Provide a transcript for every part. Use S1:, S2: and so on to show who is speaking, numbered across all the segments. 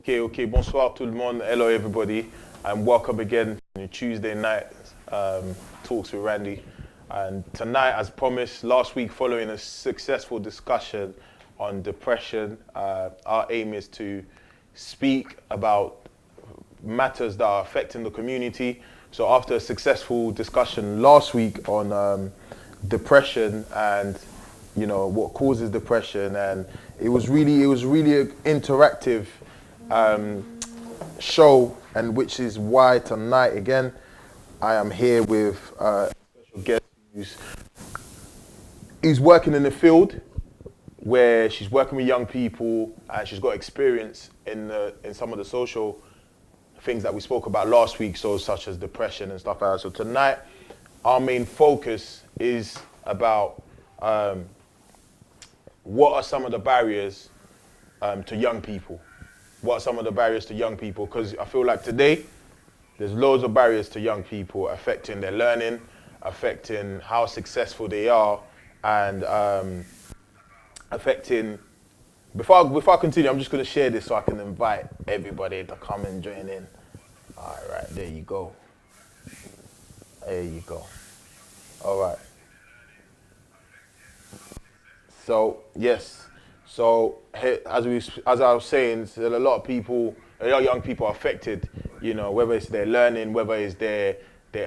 S1: Okay, bonsoir tout le monde. Hello everybody, and welcome again to Tuesday night talks with Randy. And tonight, as promised, last week following a successful discussion on depression, our aim is to speak about matters that are affecting the community. So after a successful discussion last week on depression and what causes depression, and it was really an interactive show, and which is why tonight again I am here with a special guest who's working in the field where she's working with young people and she's got experience in some of the social things that we spoke about last week, so such as depression and stuff like that. So tonight our main focus is about what are some of the barriers to young people. What are some of the barriers to young people? Because I feel like today, there's loads of barriers to young people affecting their learning, affecting how successful they are, and affecting... Before I continue, I'm just going to share this so I can invite everybody to come and join in. All right, there you go. There you go. All right. So, yes. So, as I was saying, a lot of young people are affected, whether it's their learning, whether it's their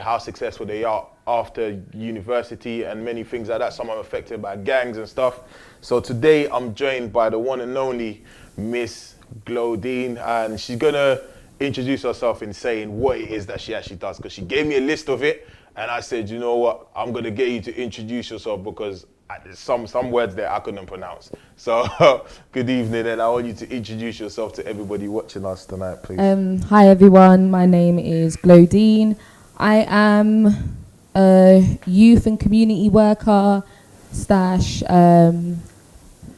S1: how successful they are after university and many things like that. Some are affected by gangs and stuff. So today I'm joined by the one and only Miss Glodine, and she's gonna introduce herself in saying what it is that she actually does, because she gave me a list of it, and I said, you know what, I'm gonna get you to introduce yourself because some words there I couldn't pronounce. So good evening, and I want you to introduce yourself to everybody watching us tonight, please.
S2: Hi everyone, my name is Glodine. I am a youth and community worker /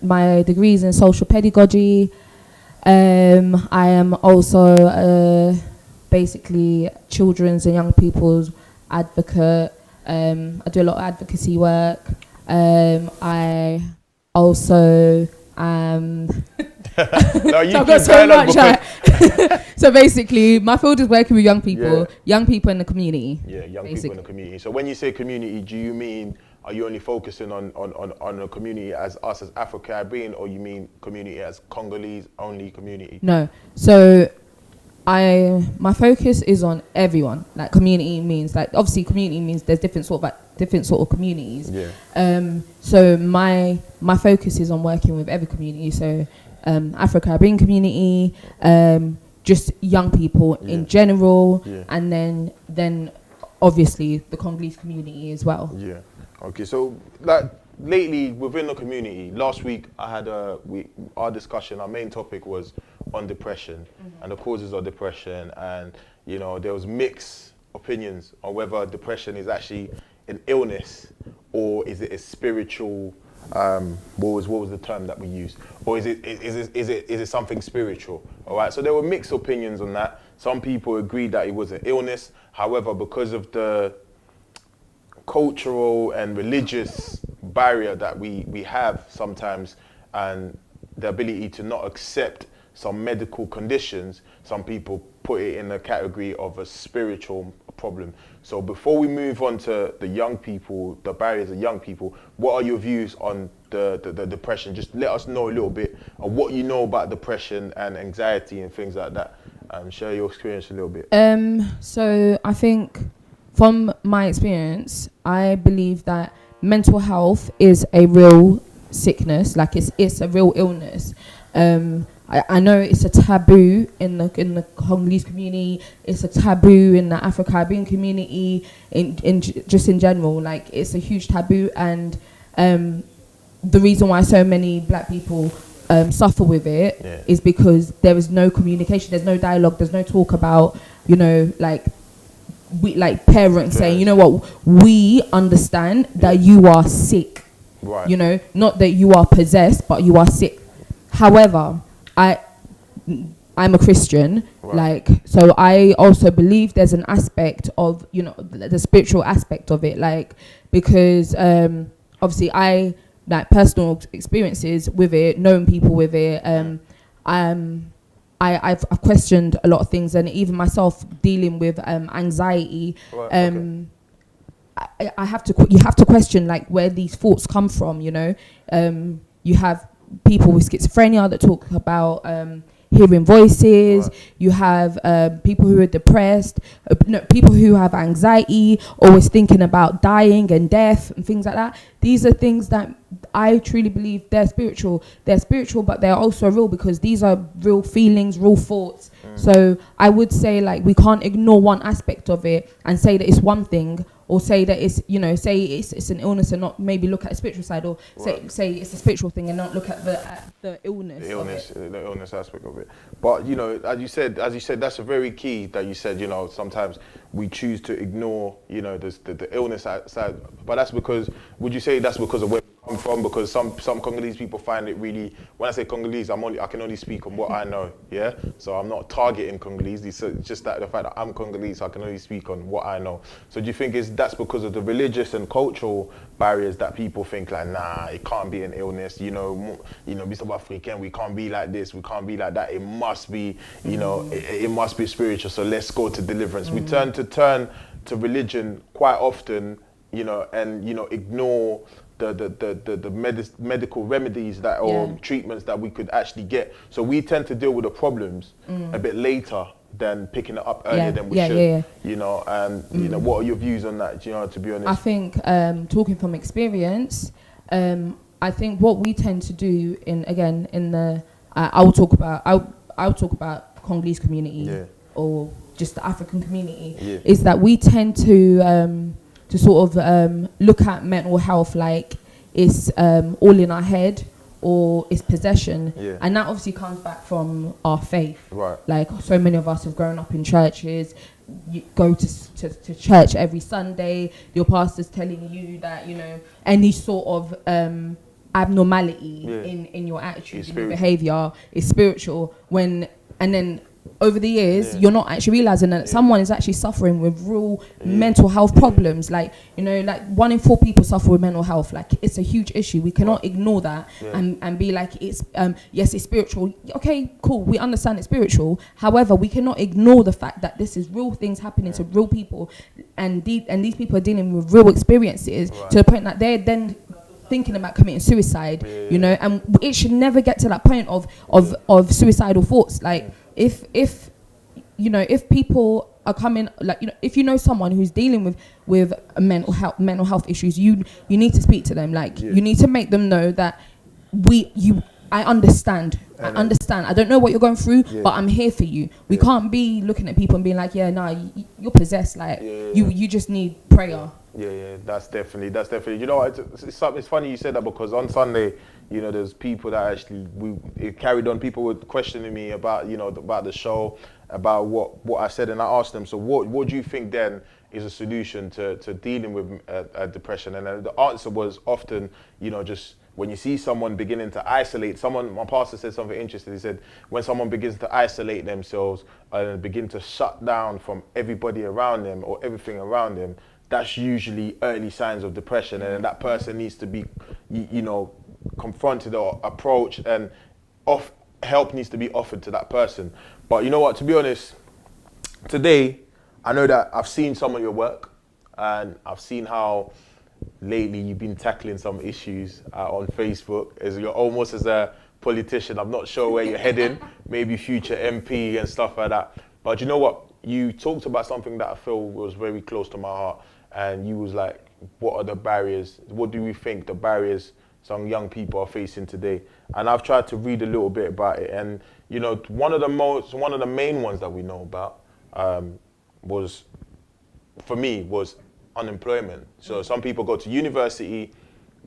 S2: my degrees in social pedagogy. I am also basically children's and young people's advocate. I do a lot of advocacy work. I also am...
S1: No, you
S2: so I've got so much. So basically, my field is working with young people in the community.
S1: Yeah, young people in the community. So when you say community, do you mean, are you only focusing on a community as us as Afro-Caribbean, or you mean community as Congolese only community?
S2: No. So my focus is on everyone. Like community means, like obviously community means there's different sort of communities.
S1: Yeah.
S2: So my focus is on working with every community. So Afro-Caribbean community, just young people in general, and then obviously the Congolese community as well.
S1: Yeah. Okay. So like lately within the community, last week I had our discussion. Our main topic was on depression and the causes of depression, and there was mixed opinions on whether depression is actually an illness or is it a spiritual. What was the term that we used? Or is it something spiritual? All right. So there were mixed opinions on that. Some people agreed that it was an illness. However, because of the cultural and religious barrier that we have sometimes, and the ability to not accept some medical conditions, some people put it in the category of a spiritual problem. So before we move on to the young people, the barriers of young people, what are your views on the depression? Just let us know a little bit of what you know about depression and anxiety and things like that. Share your experience a little bit.
S2: So I think from my experience, I believe that mental health is a real sickness, like it's a real illness. I know it's a taboo in the Congolese community. It's a taboo in the Afro-Caribbean community. In general, like it's a huge taboo, and the reason why so many black people suffer with it is because there is no communication. There's no dialogue. There's no talk about parents saying, you know what, we understand that you are sick.
S1: Right.
S2: Not that you are possessed, but you are sick. However, I'm a Christian,
S1: right.
S2: So I also believe there's an aspect of, the spiritual aspect of it, because obviously I, personal experiences with it, knowing people with it, I've questioned a lot of things, and even myself dealing with anxiety.
S1: Right,
S2: I have to you have to question like where these thoughts come from. You know, you have people with schizophrenia that talk about hearing voices.
S1: Right.
S2: You have people who are depressed, no, people who have anxiety, always thinking about dying and death and things like that. These are things that I truly believe they're spiritual. They're spiritual, but they're also real because these are real feelings, real thoughts. So I would say like we can't ignore one aspect of it and say that it's one thing, or say that it's, you know, say it's an illness and not maybe look at the spiritual side, or say it's a spiritual thing and not look at the illness.
S1: The illness aspect of it. But you know, as you said, that's a very key that you said. You know, sometimes we choose to ignore, you know, the illness side. But that's because, would you say that's because of where we come from? Because some Congolese people find it really. When I say Congolese, I can only speak on what I know. Yeah. So I'm not targeting Congolese. It's just that the fact that I'm Congolese, so I can only speak on what I know. So do you think that's because of the religious and cultural barriers that people think like, nah, it can't be an illness. You know, we South African, we can't be like this, we can't be like that. It must be, you know, it must be spiritual. So let's go to deliverance. We turn to religion quite often, you know, and you know, ignore the medical remedies that or treatments that we could actually get. So we tend to deal with the problems a bit later than picking it up earlier than we should. You know, and you know, what are your views on that? You know, to be honest,
S2: I think talking from experience, I think what we tend to do I'll talk about Congolese community or just the African community is that we tend to sort of look at mental health like it's all in our head or it's possession, and that obviously comes back from our faith. Right. Like so many of us have grown up in churches. You go to church every Sunday. Your pastor's telling you that, you know, any sort of abnormality in your attitude, in your behavior is spiritual. And then over the years, you're not actually realizing that someone is actually suffering with real mental health problems. Like, you know, like 1 in 4 people suffer with mental health. Like, it's a huge issue. We cannot ignore that and be like, it's yes, it's spiritual. Okay, cool. We understand it's spiritual. However, we cannot ignore the fact that this is real things happening to real people, and these people are dealing with real experiences to the point that they're then thinking about committing suicide. You know, and it should never get to that point of suicidal thoughts. Like, if you know, if people are coming, like, you know, if you know someone who's dealing with mental health issues, you need to speak to them. Like, you need to make them know that I understand. I don't know what you're going through, but I'm here for you. We can't be looking at people and being like, you're possessed. Like, you just need prayer.
S1: Yeah, that's definitely. You know, it's funny you said that, because on Sunday, you know, there's people that actually it carried on. People were questioning me about, you know, about the show, about what I said, and I asked them, so what do you think then is a solution to dealing with depression? And the answer was often, you know, just when you see someone beginning to isolate, my pastor said something interesting. He said, when someone begins to isolate themselves and begin to shut down from everybody around them or everything around them, that's usually early signs of depression, and that person needs to be, you know, confronted or approached, and help needs to be offered to that person. But you know what, to be honest, today, I know that I've seen some of your work, and I've seen how lately you've been tackling some issues on Facebook, as you're almost as a politician. I'm not sure where you're heading, maybe future MP and stuff like that. But you know what, you talked about something that I feel was very close to my heart, and you was like, what are the barriers? What do we think the barriers some young people are facing today? And I've tried to read a little bit about it, and you know, one of the main ones that we know about was unemployment. So some people go to university,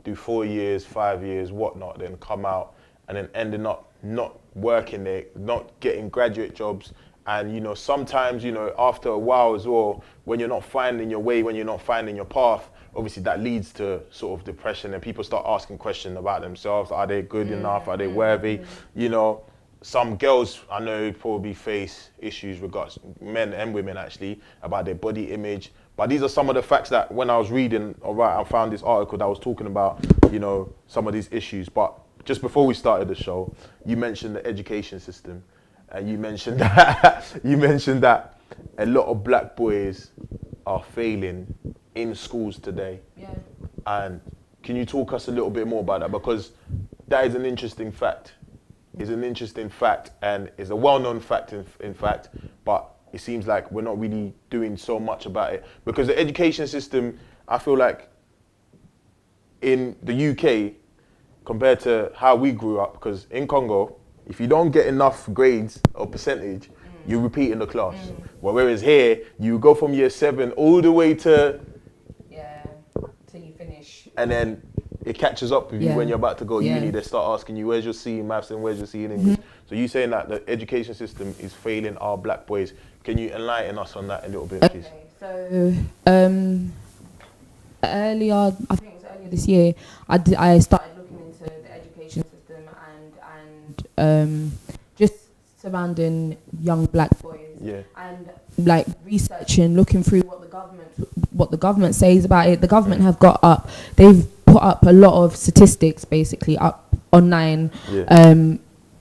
S1: do 4 years, 5 years, whatnot, then come out and then ending up not working there, not getting graduate jobs. And you know, sometimes, you know, after a while as well, when you're not finding your way, when you're not finding your path, obviously that leads to sort of depression, and people start asking questions about themselves. Are they good enough? Are they worthy? You know, some girls I know probably face issues, regards men and women actually, about their body image. But these are some of the facts that when I was reading, I found this article that was talking about, you know, some of these issues. But just before we started the show, you mentioned the education system. and you mentioned that a lot of black boys are failing in schools today.
S2: Yeah.
S1: And can you talk us a little bit more about that? Because that is an interesting fact. It's an interesting fact, and it's a well-known fact, in fact, but it seems like we're not really doing so much about it. Because the education system, I feel like in the UK, compared to how we grew up, because in Congo, if you don't get enough grades or percentage, you repeat in the class. Well, whereas here, you go from year 7 all the way to...
S2: Yeah, till you finish.
S1: And then it catches up with you when you're about to go uni. They start asking you, where's your C in maths and where's your C in English? So you saying that the education system is failing our black boys. Can you enlighten us on that a little bit, please?
S2: Okay, so earlier, I think it was earlier this year, I started looking into the education system and just surrounding young black boys.
S1: Yeah.
S2: And like researching, looking through what the government says about it. The government have they've put up a lot of statistics basically up online,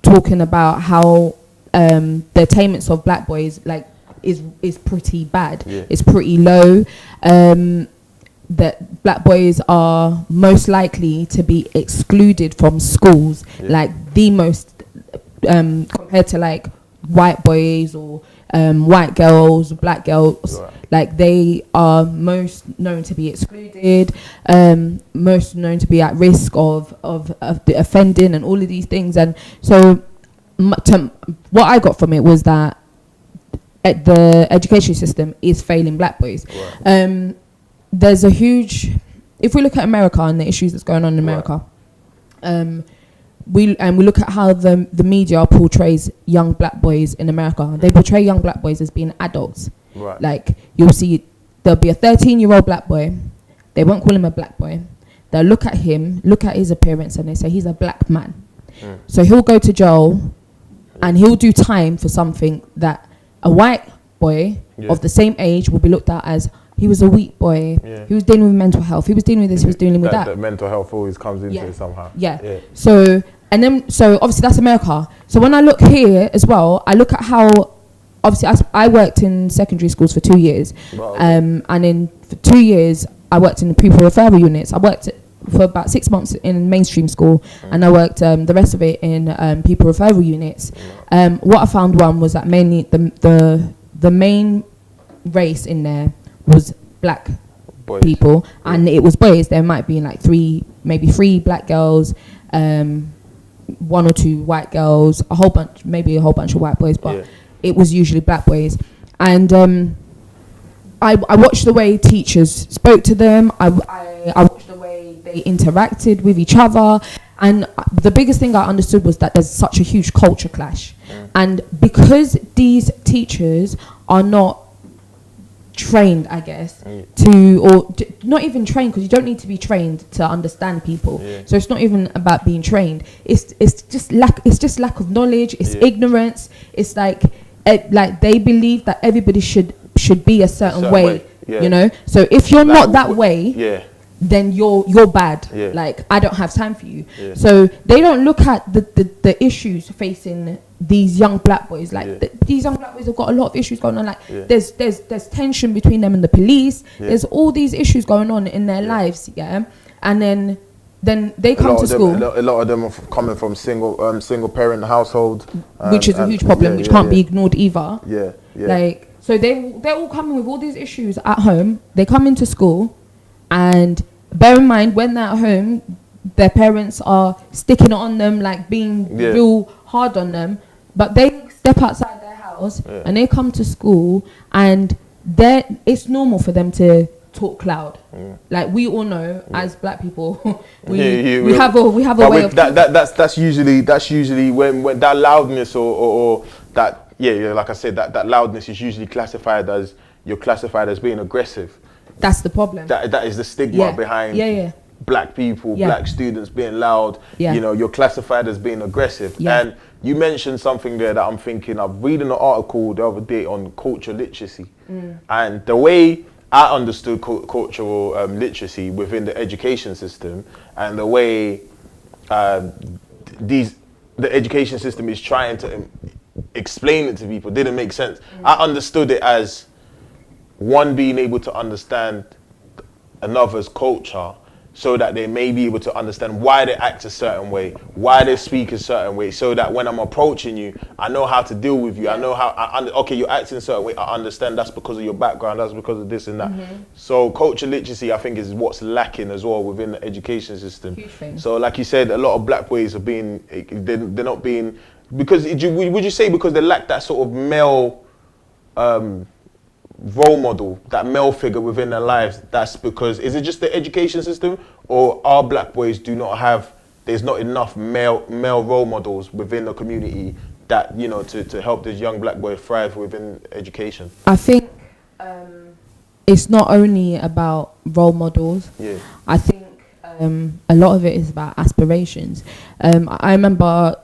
S2: talking about how the attainments of black boys like is pretty bad. Yeah. It's pretty low. That black boys are most likely to be excluded from schools, like the most compared to like white boys or white girls, black girls, like they are most known to be excluded, most known to be at risk of the offending and all of these things. And so what I got from it was that the education system is failing black boys. There's a huge, if we look at America and the issues that's going on in America, we look at how the media portrays young black boys in America. They portray young black boys as being adults. Right. Like you'll see, there'll be a 13-year-old black boy. They won't call him a black boy. They'll look at him, look at his appearance, and they say he's a black man. So he'll go to jail, and he'll do time for something that a white boy of the same age will be looked at as he was a weak boy. He was dealing with mental health. He was dealing with this. He was dealing with that.
S1: That mental health always comes into it somehow.
S2: So obviously that's America. So when I look here as well, I look at how obviously I worked in secondary schools for 2 years, and for 2 years I worked in the pupil referral units. I worked for about 6 months in mainstream school, and I worked the rest of it in pupil referral units. What I found was that mainly the main race in there was black people, and it was boys. There might be like maybe three black girls, 1 or 2 white girls, maybe a whole bunch of white boys, but it was usually black boys. And I watched the way teachers spoke to them. I watched the way they interacted with each other, and the biggest thing I understood was that there's such a huge culture clash. And because these teachers are not trained, I guess, not even trained, because you don't need to be trained to understand people. So it's not even about being trained. It's just lack of knowledge. It's ignorance. It's like they believe that everybody should be a certain way. You know. So if you're not that way, then you're bad. Like I don't have time for you. So they don't look at the issues facing these young black boys. Like these young black boys have got a lot of issues going on. Like there's tension between them and the police. There's all these issues going on in their lives. And then they come to school.
S1: A lot of them are coming from single parent household,
S2: which is a huge problem, which can't be ignored either.
S1: Like
S2: so they're all coming with all these issues at home. They come into school, and bear in mind when they're at home, their parents are sticking it on them, like being real hard on them. But they step outside their house and they come to school, and it's normal for them to talk loud. Like we all know as black people, we have a way of
S1: that's usually when that loudness or that like I said, that loudness is usually classified as being aggressive.
S2: That's the problem.
S1: That is the stigma behind black people, black students being loud. You know, you're classified as being aggressive. And you mentioned something there that I'm thinking of. Reading an article the other day on cultural literacy, and the way I understood cultural literacy within the education system, and the way the education system is trying to explain it to people. It didn't make sense. I understood it as one being able to understand another's culture, so that they may be able to understand why they act a certain way, why they speak a certain way, so that when I'm approaching you, I know how to deal with you. I know how, okay, you're acting a certain way, I understand that's because of your background, that's because of this and that. So culture literacy, I think, is what's lacking as well within the education system.
S2: Huge thing.
S1: So like you said, a lot of black boys are being, they're not being, because, would you say because they lack that sort of male role model, that male figure within their lives? That's because, is it just the education system, or our black boys do not have, there's not enough male role models within the community that, you know, to help this young black boy thrive within education?
S2: I think it's not only about role models.
S1: Yeah.
S2: I think a lot of it is about aspirations. I remember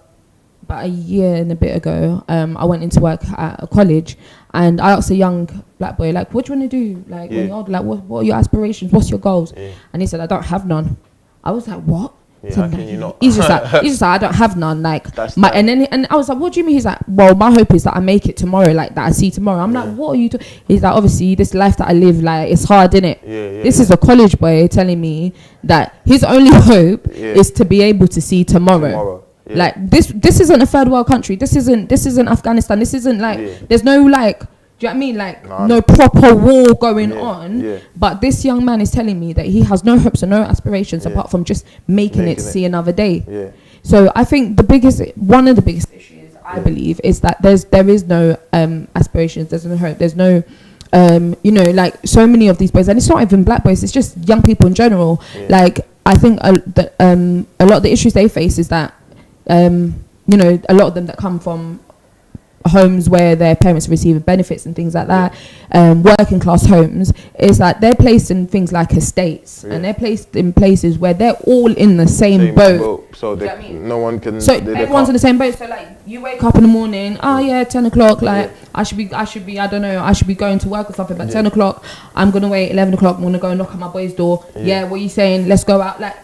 S2: about a year and a bit ago, I went into work at a college, and I asked a young black boy, like, what do you want to do? Like, when you're older, like, what are your aspirations? What's your goals?
S1: Yeah.
S2: And he said, I don't have none. I was like, what?
S1: Yeah,
S2: So
S1: how can you not?
S2: He's just like, I don't have none. Like,
S1: That's
S2: and I was like, what do you mean? He's like, well, my hope is that I make it tomorrow, like that I see tomorrow. I'm like, what are you doing? He's like, obviously, this life that I live, like, it's hard, innit? This is a college boy telling me that his only hope is to be able to see tomorrow. Yeah. Like, this isn't a third world country. This isn't Afghanistan. This isn't like, there's no, like, do you know what I mean? Like, no proper war going on. Yeah. But this young man is telling me that he has no hopes and no aspirations apart from just making it to see another day. Yeah. So I think one of the biggest issues, I believe, is that there is no aspirations. There's no hope. There's no, you know, like, so many of these boys, and it's not even black boys, it's just young people in general. Yeah. Like, I think a lot of the issues they face is that, you know, a lot of them that come from homes where their parents are receiving benefits and things like that, working class homes, is that they're placed in things like estates, and they're placed in places where they're all in the same boat.
S1: So
S2: you know what I mean?
S1: No one can.
S2: So everyone's in the same boat. So, like, you wake up in the morning, 10 o'clock, like, I should be I don't know, I should be going to work or something, but 10 o'clock, I'm gonna wait, 11 o'clock, I'm gonna go and knock on my boy's door. What are you saying? Let's go out. Like,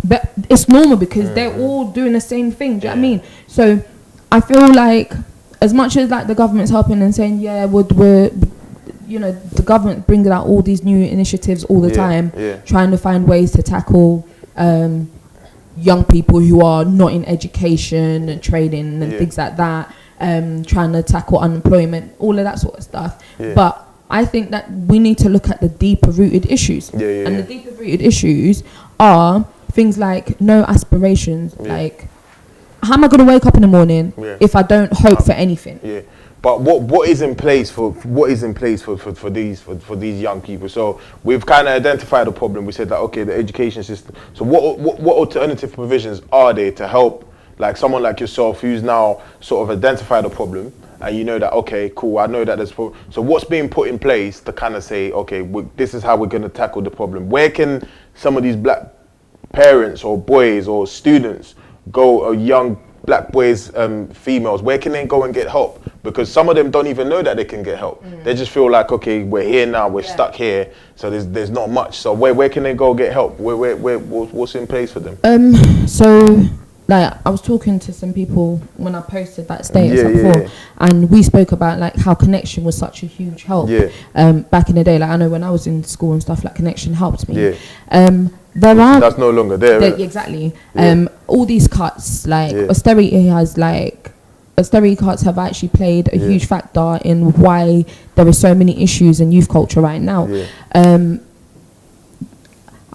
S2: but it's normal because they're all doing the same thing. Do you know what I mean? So I feel like, as much as, like, the government's helping and saying, we're, you know, the government bringing out all these new initiatives all the time, trying to find ways to tackle young people who are not in education and training and things like that, trying to tackle unemployment, all of that sort of stuff. But I think that we need to look at the deeper rooted issues. And the deeper rooted issues are things like no aspirations, like, how am I going to wake up in the morning if I don't hope for anything? Yeah,
S1: but what is in place for these young people? So we've kind of identified the problem. We said that, okay, the education system. So what alternative provisions are there to help, like, someone like yourself who's now sort of identified the problem, and you know that, okay, cool, I know that there's problem. So what's being put in place to kind of say, okay, this is how we're going to tackle the problem? Where can some of these black parents or boys or students go, or young black boys, females, where can they go and get help? Because some of them don't even know that they can get help. They just feel like, okay, we're here now, we're stuck here, so there's not much. So where can they go get help? What's in place for them?
S2: So, like, I was talking to some people when I posted that status before, and we spoke about, like, how Connection was such a huge help back in the day. Like, I know when I was in school and stuff, like, Connection helped me. That's no longer there. Exactly. All these cuts, like, austerity cuts have actually played a huge factor in why there are so many issues in youth culture right now. I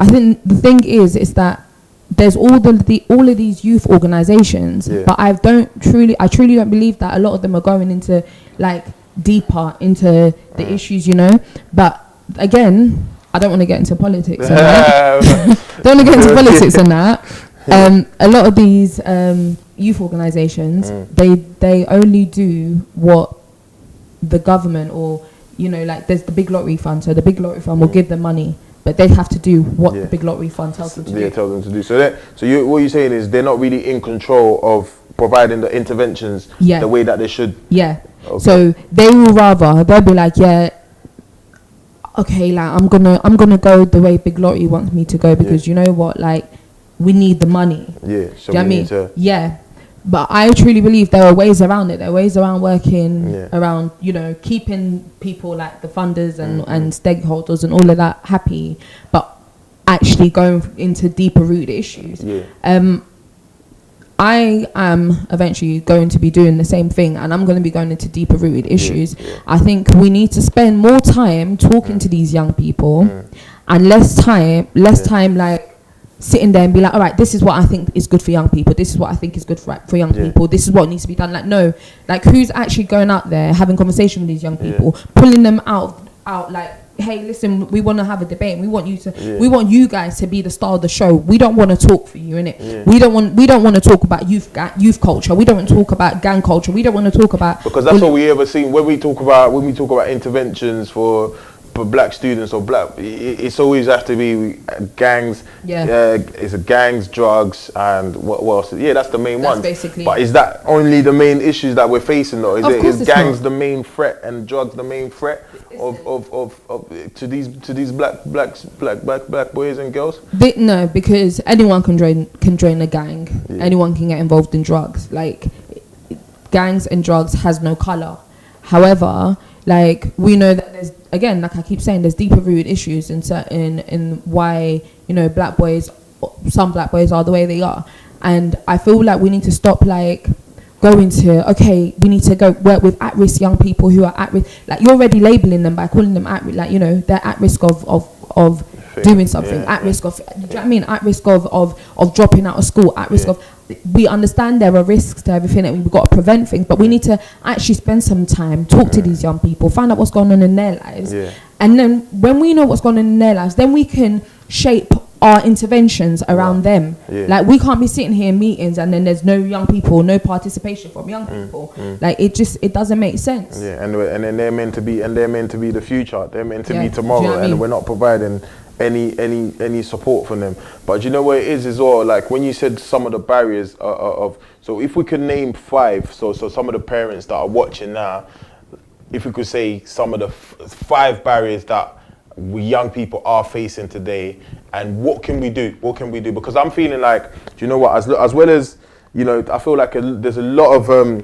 S2: think the thing is that there's all of these youth organizations, but I truly don't believe that a lot of them are going into, like, deeper into the issues, you know. But again, I don't want to get into politics and that. Don't want to get into politics and that. A lot of these youth organizations, they only do what the government, or, you know, like, there's the big lottery fund, so the big lottery fund will give them money, but they have to do what the big lottery fund tells them to do.
S1: Tell them to do. So what you're saying is they're not really in control of providing the interventions the way that they should. Okay.
S2: So they'll be like, okay, like, I'm gonna go the way Big Lottery wants me to go, because you know what, like, we need the money.
S1: So we need to.
S2: But I truly believe there are ways around it. There are ways around working around, you know, keeping people like the funders and stakeholders and all of that happy, but actually going into deeper root issues. I am eventually going to be doing the same thing, and I'm going to be going into deeper rooted issues. I think we need to spend more time talking to these young people and less time like sitting there and be like, all right, this is what I think is good for young people, this is what I think is good for young people, this is what needs to be done. Like, no, like, who's actually going out there having conversation with these young people, pulling them out like, hey, listen, we want to have a debate. We want you guys to be the star of the show. We don't want to talk for you, innit? We don't want to talk about youth culture. We don't want to talk about gang culture. We don't want to talk about,
S1: because that's what we ever seen when we talk about interventions for black students or black, it's always have to be gangs. It's gangs, drugs, and what else? That's the main one. Basically. But is that only the main issues that we're facing, though? Is gangs the main threat and drugs the main threat to these black boys and girls?
S2: No, because anyone can join a gang. Anyone can get involved in drugs. Like, gangs and drugs has no color. However, like, we know that there's, again, like I keep saying, there's deeper rooted issues in why, you know, some black boys are the way they are. And I feel like we need to stop, like, going to, okay, we need to go work with at-risk young people who are at risk. Like, you're already labeling them by calling them at risk, like, you know, they're at risk of doing something, at risk of, do you know what I mean? At risk of dropping out of school, at risk of, we understand there are risks to everything and we've got to prevent things, but we need to actually spend some time, talk to these young people, find out what's going on in their lives. And then when we know what's going on in their lives, then we can shape our interventions around them. Like, we can't be sitting here in meetings and then there's no young people, no participation from young people. Like, it doesn't make sense.
S1: And then they're meant to be the future. They're meant to be tomorrow, you know what I mean? We're not providing any support from them. But you know what it is as well, like when you said some of the barriers of so if we could name 5, so some of the parents that are watching now, if we could say some of the 5 barriers that we young people are facing today, and what can we do, because I'm feeling like, do you know what, as well as, you know, I feel like there's a lot of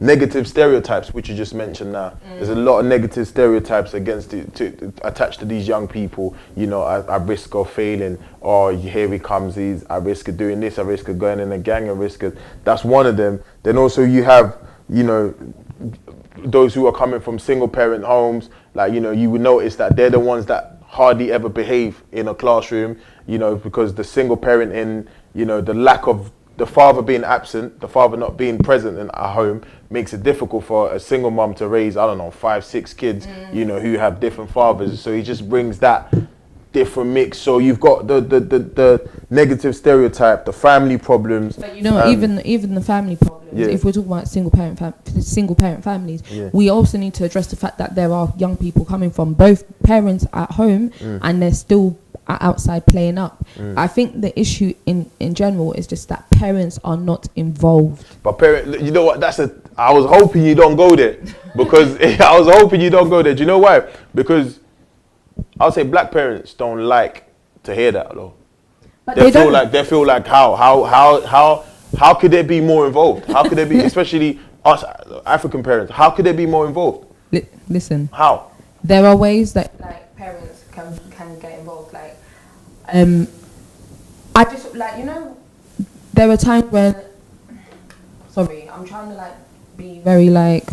S1: negative stereotypes, which you just mentioned now. There's a lot of negative stereotypes attached to these young people, you know, at risk of failing, or here he comes, he's at risk of doing this, at risk of going in a gang, at risk of, that's one of them. Then also you have, you know, those who are coming from single parent homes, like, you know, you would notice that they're the ones that hardly ever behave in a classroom, you know, because the single parent you know, the lack of the father being absent, the father not being present in at home, makes it difficult for a single mom to raise, I don't know, 5, 6 kids, you know, who have different fathers. So he just brings that different mix. So you've got the negative stereotype, the family problems.
S2: But you know, even the family problems. If we're talking about single parent families, we also need to address the fact that there are young people coming from both parents at home and they're still outside playing up. I think the issue in general is just that parents are not involved.
S1: But you know what, I was hoping you don't go there, because I was hoping you don't go there. Do you know why? Because I'll say black parents don't like to hear that though. But they feel like how could they be more involved? How could they be, especially us African parents, how could they be more involved?
S2: Listen.
S1: How?
S2: There are ways that, like, parents can get involved. Like, I just, like, you know, there are times when, sorry, I'm trying to, like, be very, like,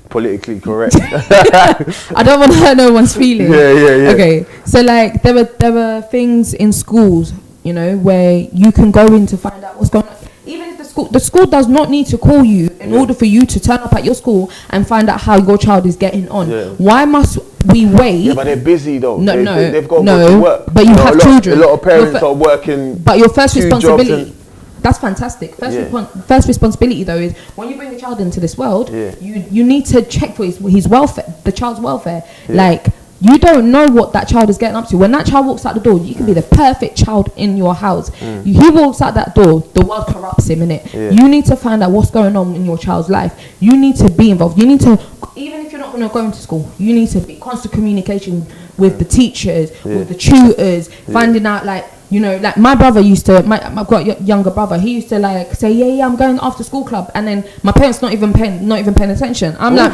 S1: politically correct.
S2: I don't want to hurt no one's feelings.
S1: Yeah.
S2: Okay, so, like, there were things in schools, you know, where you can go in to find out what's going on. Even if the school does not need to call you in order for you to turn up at your school and find out how your child is getting on. Why must we wait?
S1: Yeah, but they're busy though. They've got
S2: to
S1: work.
S2: But you have children.
S1: A lot of parents are working.
S2: But your first responsibility, that's fantastic. First responsibility though is when you bring a child into this world, you need to check for his welfare, the child's welfare. Like, you don't know what that child is getting up to. When that child walks out the door, you can be the perfect child in your house. He walks out that door, the world corrupts him, innit? You need to find out what's going on in your child's life. You need to be involved. You need to, even if you're not when you're going to school, you need to be constant communication with the teachers, with the tutors, finding out like, you know, like my brother used to, I've got a younger brother, he used to like say, yeah, I'm going after school club, and then my parents not even paying attention. I'm like,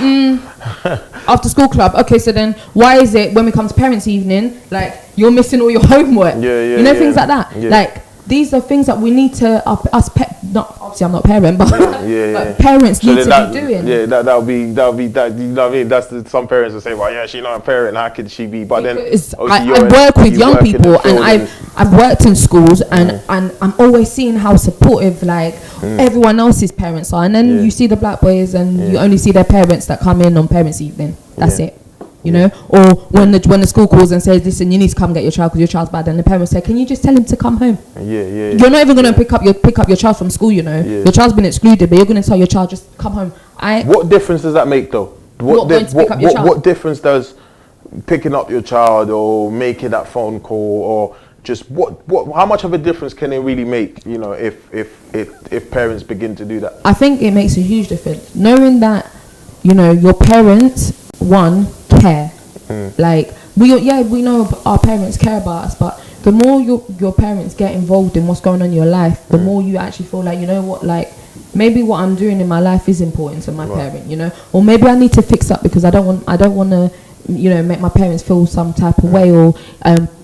S2: after school club, okay, so then why is it when we come to parents' evening, like you're missing all your homework? You know, things like that. Like these are things that we need to not obviously I'm not a parent, but, but parents need to be doing.
S1: Yeah, that'll be that. You know what I mean? That's some parents will say, well, yeah, she's not a parent. How could she be? But then
S2: I work with young people, and I've worked in schools, and I'm always seeing how supportive like everyone else's parents are, and then you see the black boys, and you only see their parents that come in on parents' evening. That's it. You know, or when the school calls and says, listen, you need to come get your child because your child's bad, and the parents say, can you just tell him to come home? You're not even going to pick up your child from school, you know. Your child's been excluded, but you're going to tell your child just come home.
S1: What difference does that make though? What difference does picking up your child or making that phone call, or just how much of a difference can it really make, you know, if parents begin to do that?
S2: I think it makes a huge difference knowing that, you know, your parents care. Like we know our parents care about us, but the more your parents get involved in what's going on in your life, the more you actually feel like, you know what, like maybe what I'm doing in my life is important to my parent, you know, or maybe I need to fix up because I don't want to, you know, make my parents feel some type of way, or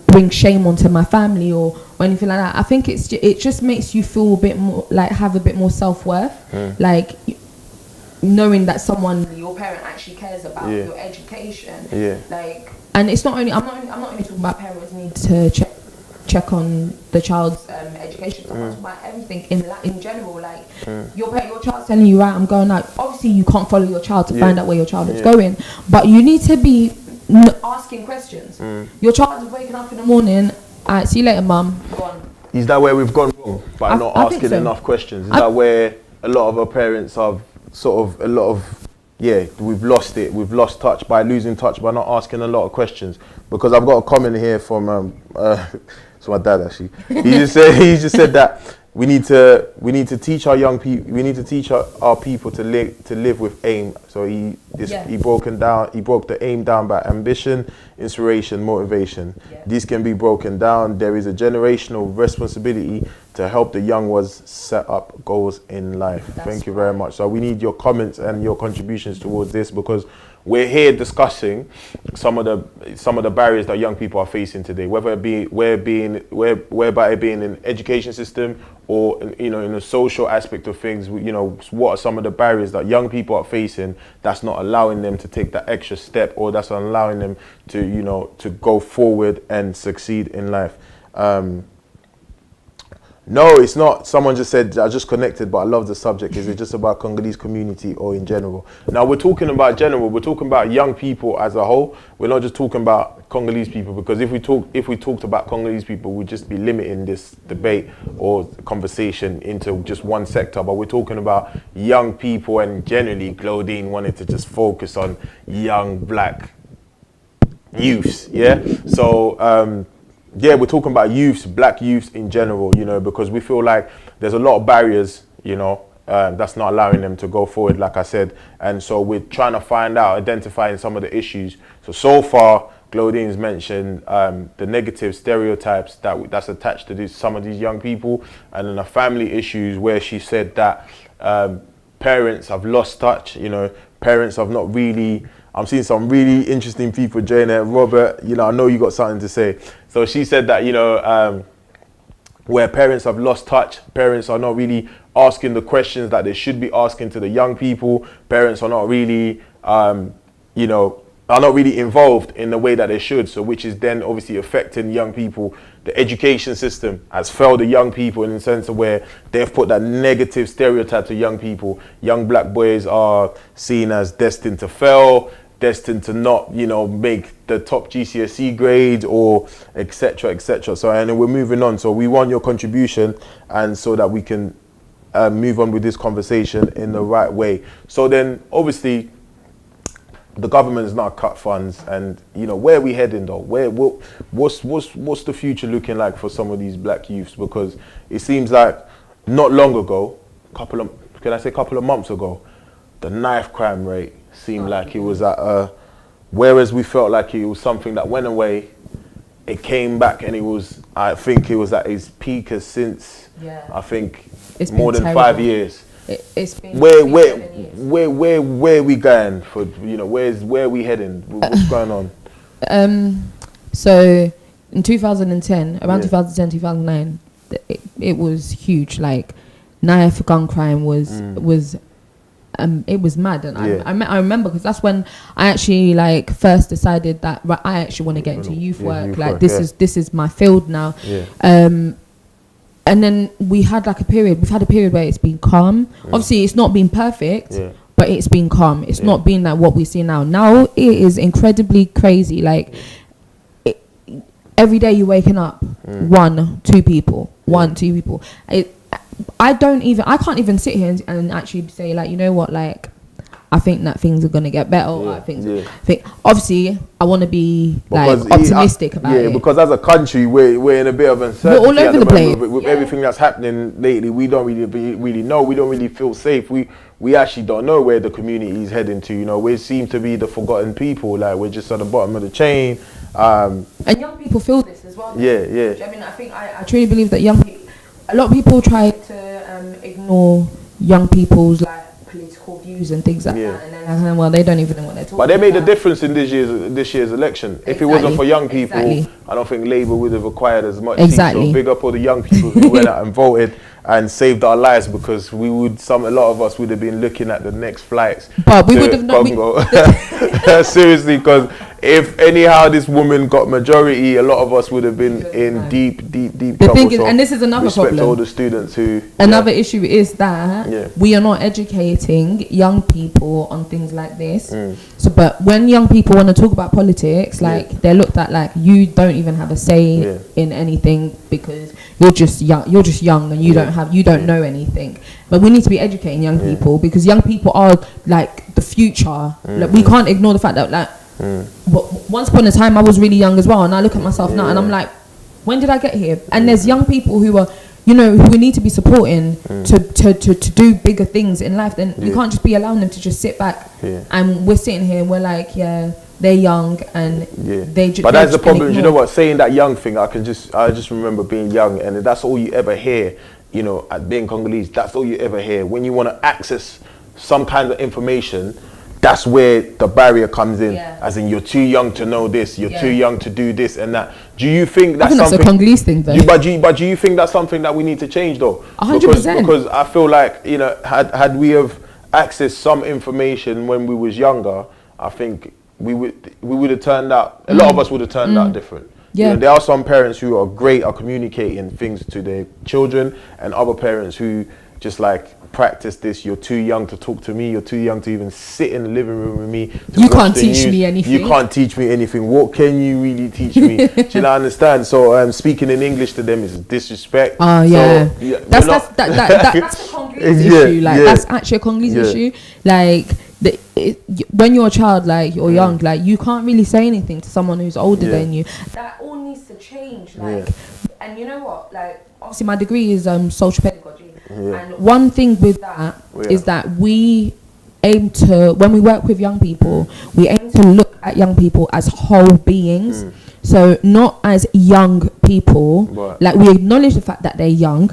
S2: bring shame onto my family or anything like that. I think it just makes you feel a bit more like have a bit more self-worth, like knowing that your parent actually cares about your education. Like, and it's not only I'm not only talking about parents need to check on the child's education. I'm talking about everything in general. Like your child's telling you, right, I'm going out. Obviously, you can't follow your child to find out where your child is going, but you need to be asking questions. Your child is waking up in the morning. Alright, see you later, mum. Go on.
S1: Is that where we've gone wrong by not asking enough questions? Is that where a lot of our parents have we've lost it. We've lost touch by losing touch by not asking a lot of questions. Because I've got a comment here from it's my dad actually. He just said that we need to teach our young people. We need to teach our people to live with aim. So he broke the aim down by ambition, inspiration, motivation. These can be broken down. There is a generational responsibility to help the young ones set up goals in life. Thank you very much. So we need your comments and your contributions towards this, because we're here discussing some of the barriers that young people are facing today, whether it be whereby it being an education system or, you know, in the social aspect of things. You know, what are some of the barriers that young people are facing that's not allowing them to take that extra step, or that's not allowing them to, you know, to go forward and succeed in life. No, it's not. Someone just said, I just connected, but I love the subject. Is it just about Congolese community or in general? Now, we're talking about general. We're talking about young people as a whole. We're not just talking about Congolese people, because if we talked about Congolese people, we'd just be limiting this debate or conversation into just one sector. But we're talking about young people, and generally, Glodine wanted to just focus on young black youths. Yeah. So, we're talking about youths, black youths in general, you know, because we feel like there's a lot of barriers, you know, that's not allowing them to go forward, like I said. And so we're trying to identifying some of the issues. So far, Glodine's mentioned the negative stereotypes that's attached to some of these young people, and then the family issues where she said that parents have lost touch, you know, parents have not really... I'm seeing some really interesting people join it. Robert, you know, I know you got something to say. So she said that, you know, where parents have lost touch, parents are not really asking the questions that they should be asking to the young people. Parents are not really, you know, are not really involved in the way that they should. So which is then obviously affecting young people. The education system has failed the young people in the sense of where they've put that negative stereotype to young people. Young black boys are seen as destined to fail, destined to not, you know, make the top GCSE grades, or etc., etc. So, and then we're moving on. So we want your contribution, and so that we can move on with this conversation in the right way. So then, obviously, the government has now cut funds, and you know, where are we heading though? What's the future looking like for some of these black youths? Because it seems like not long ago, couple of months ago, the knife crime rate seemed like it was at whereas we felt like it was something that went away, it came back, and I think it was at its peak since, I think,
S2: it's
S1: more than
S2: terrible.
S1: 5 years.
S2: It's been
S1: Where are we going for, where are we heading? What's going on?
S2: So in 2010, around 2010, 2009, it was huge. Like, Naya for gun crime was it was mad, and I remember, because that's when I actually like first decided that I actually want to get into youth work. Like, this is my field now. And then we've had a period where it's been calm. Obviously, it's not been perfect, but it's been calm. It's not been like what we see now. Now it is incredibly crazy. Like, every day you're waking up, 1-2 people. I can't even sit here and actually say, like, you know what, like, I think that things are gonna get better. I think obviously I want to be optimistic about it.
S1: Because as a country we're in a bit of uncertainty.
S2: We're all over the place
S1: with everything that's happening lately. We don't really know. We don't really feel safe. We actually don't know where the community is heading to. You know, we seem to be the forgotten people. Like, we're just at the bottom of the chain.
S2: And young people feel this as well.
S1: Yeah.
S2: I mean, I think I truly believe that a lot of people try to ignore young people's like political views and things like that, and then well, they don't even know what they're talking about.
S1: But they made a difference in this year's election. Exactly. If it wasn't for young people, I don't think Labour would have acquired as much seats. So big up all the young people who went out and voted and saved our lives, because a lot of us would have been looking at the next flights. But we would have not. Seriously, because if anyhow this woman got majority, a lot of us would have been in deep trouble.
S2: The thing is, and this is another problem.
S1: Respect all the students who.
S2: Another issue is that we are not educating young people on things like this. So, but when young people want to talk about politics, like they're looked at like you don't even have a say in anything, because you're just young. You're just young, and you don't know anything. But we need to be educating young people, because young people are like the future. Like, we can't ignore the fact that like. Once upon a time I was really young as well, and I look at myself now and I'm like, when did I get here? And there's young people who are, you know, who we need to be supporting to do bigger things in life. Then we can't just be allowing them to just sit back and we're sitting here and we're like, they're young and they just.
S1: But that's the problem. You know what? Saying that young thing, I just remember being young, and that's all you ever hear. You know, at being Congolese, that's all you ever hear when you want to access some kind of information. That's where the barrier comes in, as in you're too young to know this, you're too young to do this and that. Do you think that's something?
S2: That's a Congolese thing, though.
S1: But do you think that's something that we need to change, though?
S2: 100%.
S1: Because I feel like, you know, had we have accessed some information when we was younger, I think we would have turned out. A lot of us would have turned out different. You know, there are some parents who are great at communicating things to their children, and other parents who just like practice this. You're too young to talk to me. You're too young to even sit in the living room with me.
S2: You can't teach me anything.
S1: You can't teach me anything. What can you really teach me? Do you not understand? So speaking in English to them is disrespect.
S2: Oh yeah. So, that's a Congolese issue. Like that's actually a Congolese issue. Like when you're a child, like you're young, like you can't really say anything to someone who's older than you. That all needs to change. Like, and you know what? Like, obviously my degree is social pedagogy. And one thing with that is that we aim to, when we work with young people, we aim to look at young people as whole beings. So not as young people, like we acknowledge the fact that they're young,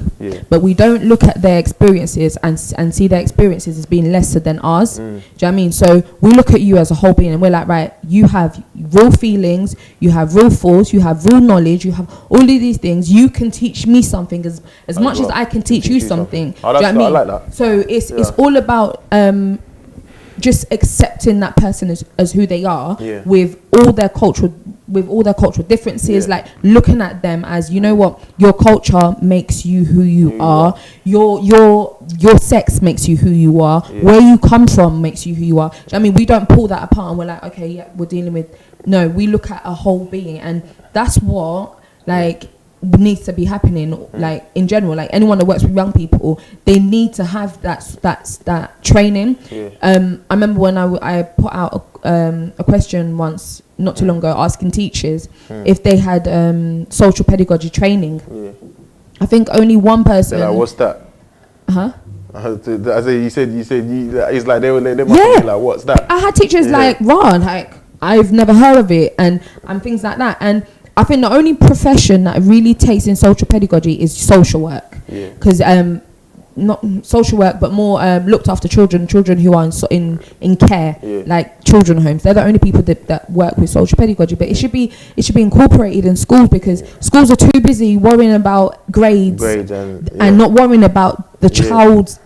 S2: but we don't look at their experiences and see their experiences as being lesser than ours. Do you know what I mean? So we look at you as a whole being and we're like, right, you have real feelings, you have real thoughts, you have real knowledge, you have all of these things. You can teach me something as much as I can teach you something. Do you know what I mean? I like that. So it's all about just accepting that person as who they are, with all their cultural differences, like looking at them as, you know what, your culture makes you who you are. Your sex makes you who you are. Where you come from makes you who you are. I mean, we don't pull that apart and we're like, okay, we're dealing with. No, we look at a whole being, and that's what like needs to be happening. Like in general, like anyone that works with young people, they need to have that training. I remember when I put out a question once not too long ago, asking teachers if they had social pedagogy training. I think only one person.
S1: What's that? I say you said it's like they must be like, what's that?
S2: I had teachers like, Ron, like I've never heard of it, and things like that. And I think the only profession that really takes in social pedagogy is social work, because not social work, but more looked after children who are in care, like children homes. They're the only people that work with social pedagogy. But it should be incorporated in schools, because schools are too busy worrying about grades and not worrying about the child's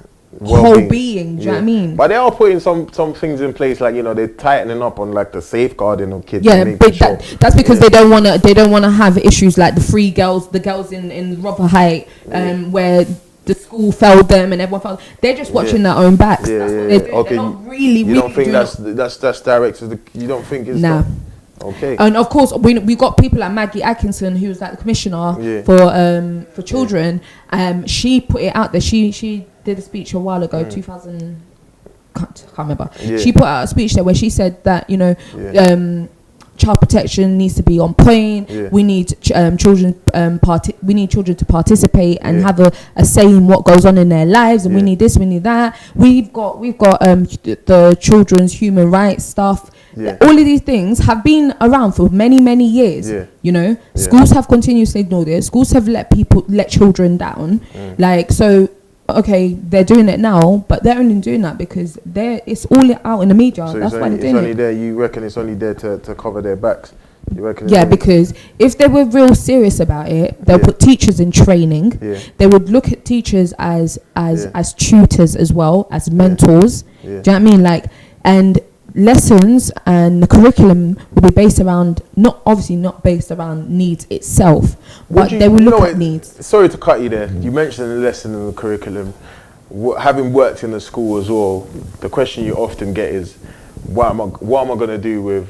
S2: whole being. Do you know what I mean?
S1: But they are putting some things in place, like, you know, they're tightening up on like the safeguarding of kids.
S2: Yeah, but that's because they don't want to have issues like the girls in Rotherhite, where the school failed them and everyone failed. They're just watching their own backs. Okay. They're not really.
S1: You don't think that's direct? You don't think it's
S2: nah.
S1: Okay.
S2: And of course, we got people like Maggie Atkinson, who was like the commissioner for children. She put it out there. She did a speech a while ago, 2000. Can't remember. She put out a speech there where she said that, you know, child protection needs to be on point. We need children to participate and have a say in what goes on in their lives, and we need this, we need that. We've got the children's human rights stuff. All of these things have been around for many years. You know, schools have continuously ignored it. Schools have let children down. Like, so okay, they're doing it now, but they're only doing that because it's all out in the media. So that's why they're doing it. There.
S1: You reckon it's only there to cover their backs? You reckon?
S2: Yeah, because if they were real serious about it, they'll put teachers in training. They would look at teachers as tutors as well, as mentors. Do you know what I mean? Like, and lessons and the curriculum will be based around not based around needs itself, but they will look at needs.
S1: Sorry to cut you there. You mentioned the lesson and the curriculum. Having worked in the school as well, the question you often get is, what am I going to do with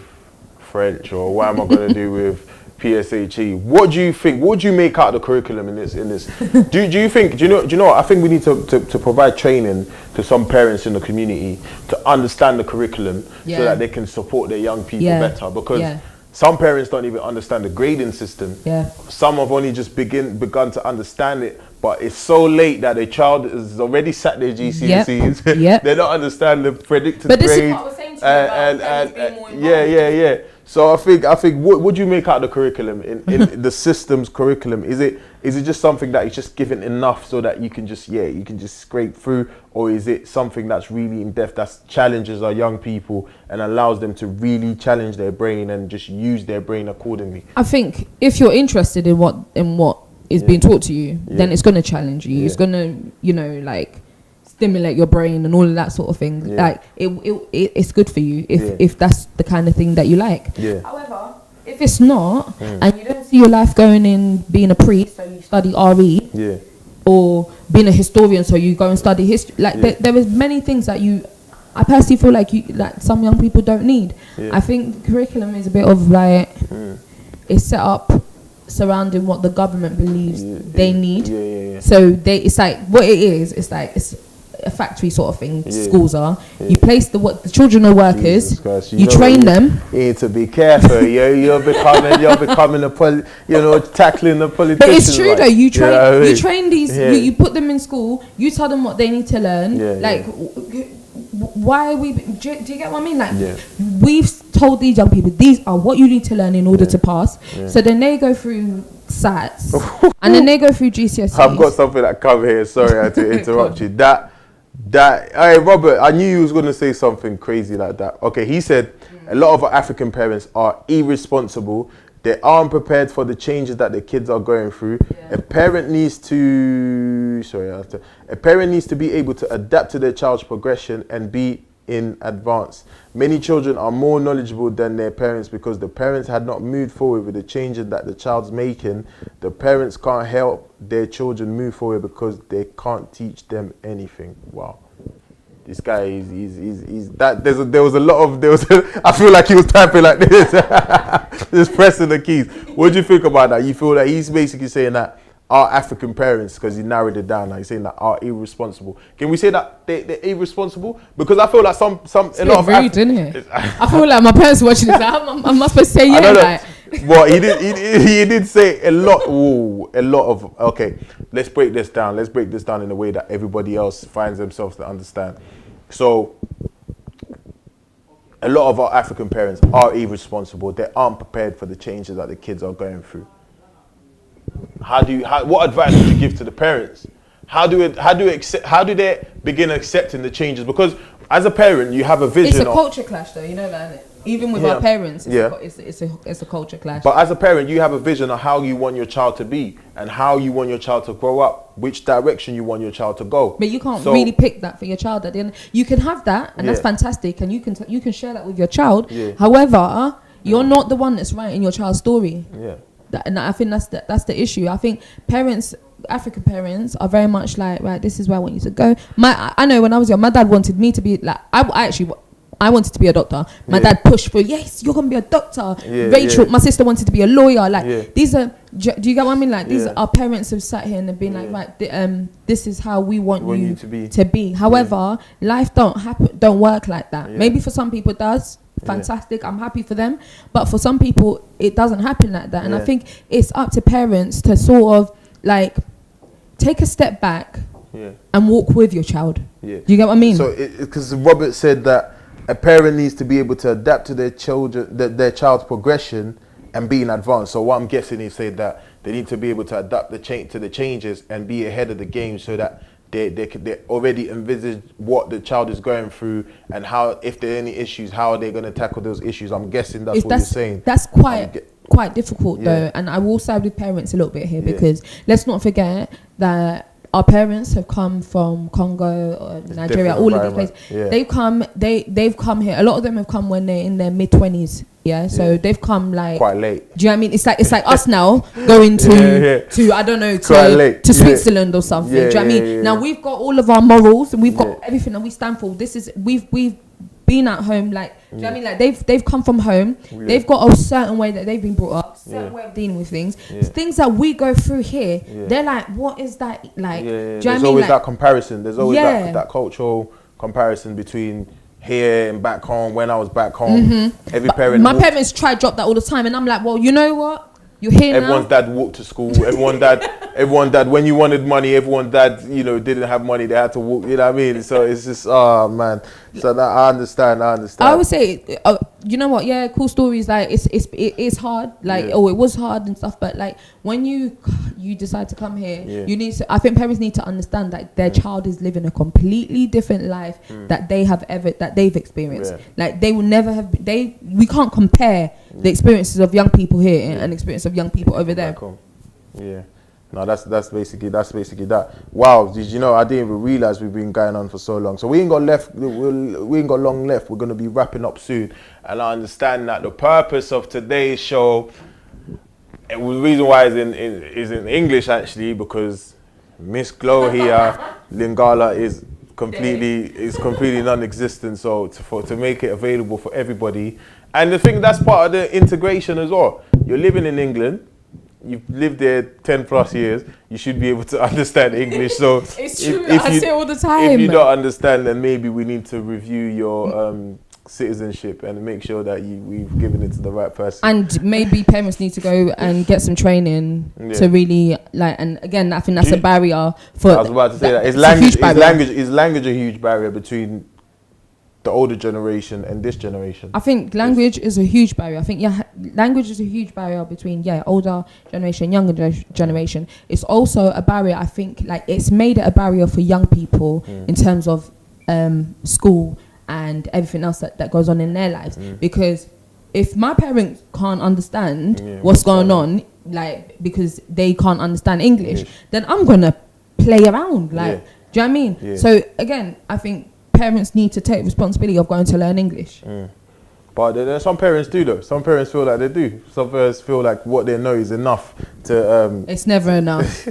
S1: French, or what am I going to do with PSHE? What do you think? What do you make out of the curriculum in this? Do you think? Do you know? I think we need to provide training to some parents in the community to understand the curriculum so that they can support their young people better. Because some parents don't even understand the grading system. Some have only just begun to understand it, but it's so late that their child has already sat their GCSEs. They don't understand the predicted grades.
S2: But this is what I was saying to you about
S1: So I think what do you make out of the curriculum in the system's curriculum? Is it just something that is just given enough so that you can just scrape through, or is it something that's really in depth, that challenges our young people and allows them to really challenge their brain and just use their brain accordingly?
S2: I think if you're interested in what is being taught to you, then it's going to challenge you. It's going to, like, stimulate your brain and all of that sort of thing. Like it's good for you if that's the kind of thing that you like. However, if it's not, and you don't see your life going in being a priest, so you study RE, or being a historian, so you go and study history. Like there is many things that I personally feel like some young people don't need. I think the curriculum is a bit of like it's set up surrounding what the government believes they need. So it's like what it is. It's like it's a factory sort of thing. Schools are. You place the children are workers. You train them.
S1: You need to be careful. You're becoming tackling the politicians.
S2: But it's true though. You train these. You put them in school. You tell them what they need to learn. Like, why are we? Do you get what I mean? Like, we've told these young people, these are what you need to learn in order to pass. So then they go through SATs and then they go through GCSEs.
S1: I've got something that come here. Sorry, I had to interrupt you. Hey Robert, I knew you was going to say something crazy like that. Okay, he said a lot of African parents are irresponsible. They aren't prepared for the changes that the kids are going through. A parent needs to be able to adapt to their child's progression and be in advance. Many children are more knowledgeable than their parents because the parents had not moved forward with the changes that the child's making. The parents can't help their children move forward because they can't teach them anything. Wow. This guy I feel like he was typing like this. Just pressing the keys. What do you think about that? You feel that he's basically saying that our African parents, because he narrowed it down, like he's saying that are irresponsible. Can we say that they're irresponsible? Because I feel like a lot of
S2: rude, isn't it? I feel like my parents watching this. I'm not supposed to say
S1: Well, he did say a lot. Ooh, a lot of. Okay, let's break this down. Let's break this down in a way that everybody else finds themselves to understand. So, a lot of our African parents are irresponsible. They aren't prepared for the changes that the kids are going through. What advice would you give to the parents? How do they begin accepting the changes? Because as a parent, you have a vision.
S2: It's a culture clash, though. You know that, innit? Even with our parents, it's a culture clash.
S1: But as a parent, you have a vision of how you want your child to be and how you want your child to grow up, which direction you want your child to go.
S2: But you can't really pick that for your child at the end. You can have that, and that's fantastic, and you can share that with your child. Yeah. However, you're not the one that's writing your child's story. Yeah. And I think that's the issue. I think parents, African parents, are very much like, right, this is where I want you to go. I know when I was young, my dad wanted me to be like, I wanted to be a doctor. My dad pushed for, yes, you're gonna be a doctor. Rachel, my sister wanted to be a lawyer. Like these are, do you get what I mean? Like these are our parents have sat here and have been like, right, this is how we want you to be. However, life don't work like that. Maybe for some people it does. Fantastic, I'm happy for them, but for some people it doesn't happen like that, and I think it's up to parents to sort of like take a step back and walk with your child. Do you get what I mean?
S1: So because Robert said that a parent needs to be able to adapt to their child's progression and be in advance. So what I'm guessing is saying that they need to be able to adapt to the changes and be ahead of the game, so that they already envisage what the child is going through and how, if there are any issues, how are they going to tackle those issues. I'm guessing that's what you're saying.
S2: That's quite difficult though, and I will side with parents a little bit here, because let's not forget that our parents have come from Congo or Nigeria, all of these places. They've come here. A lot of them have come when they're in their mid-20s. So they've come like
S1: quite late.
S2: Do you know what I mean? It's like us now going to I don't know, to Switzerland or something. Do you know what I mean? Now we've got all of our morals and we've got everything that we stand for. We've been at home, like do you know what I mean? Like they've come from home. They've got a certain way that they've been brought up, certain way of dealing with things. Things that we go through here, they're like, what is that like? Do you know what I mean?
S1: There's always that comparison. There's always that cultural comparison between here and back home. When I was back home, every parent.
S2: My parents try to drop that all the time, and I'm like, well, you know what? You're here
S1: everyone's
S2: now.
S1: Dad walked to school. Everyone dad. When you wanted money, everyone dad, didn't have money. They had to walk. You know what I mean? So it's just, oh man. So that I understand. I
S2: would say, you know what? Yeah, cool stories. Like it's hard. Like it was hard and stuff. But like when you decide to come here, you need to. I think parents need to understand that their child is living a completely different life that they've experienced. Like they will never have. We can't compare the experiences of young people here and experience of young people over there.
S1: Yeah. No, that's basically that. Wow, did you know? I didn't even realize we've been going on for so long. So we ain't got long left. We're gonna be wrapping up soon, and I understand that the purpose of today's show, the reason why is in English actually, because Miss Glow here, Lingala, is completely non-existent. So to make it available for everybody, and the thing that's part of the integration as well. You're living in England. You've lived there 10 plus years. You should be able to understand English. So
S2: it's true. I say it all the time.
S1: If you don't understand, then maybe we need to review your citizenship and make sure that we've given it to the right person.
S2: And maybe parents need to go and get some training to really like. And again, I think that's a barrier for. I
S1: was about to say that. Is language a huge barrier between the older generation and this generation?
S2: I think language is a huge barrier. I think language is a huge barrier between older generation, younger generation. It's also a barrier. I think like it's made it a barrier for young people in terms of school and everything else that goes on in their lives. Because if my parents can't understand what's going on, like because they can't understand English, then I'm gonna play around. Like, do you know what I mean? Yeah. So again, I think parents need to take responsibility of going to learn English.
S1: But there's some parents do though. Some parents feel like they do. Some parents feel like what they know is enough to.
S2: It's never enough.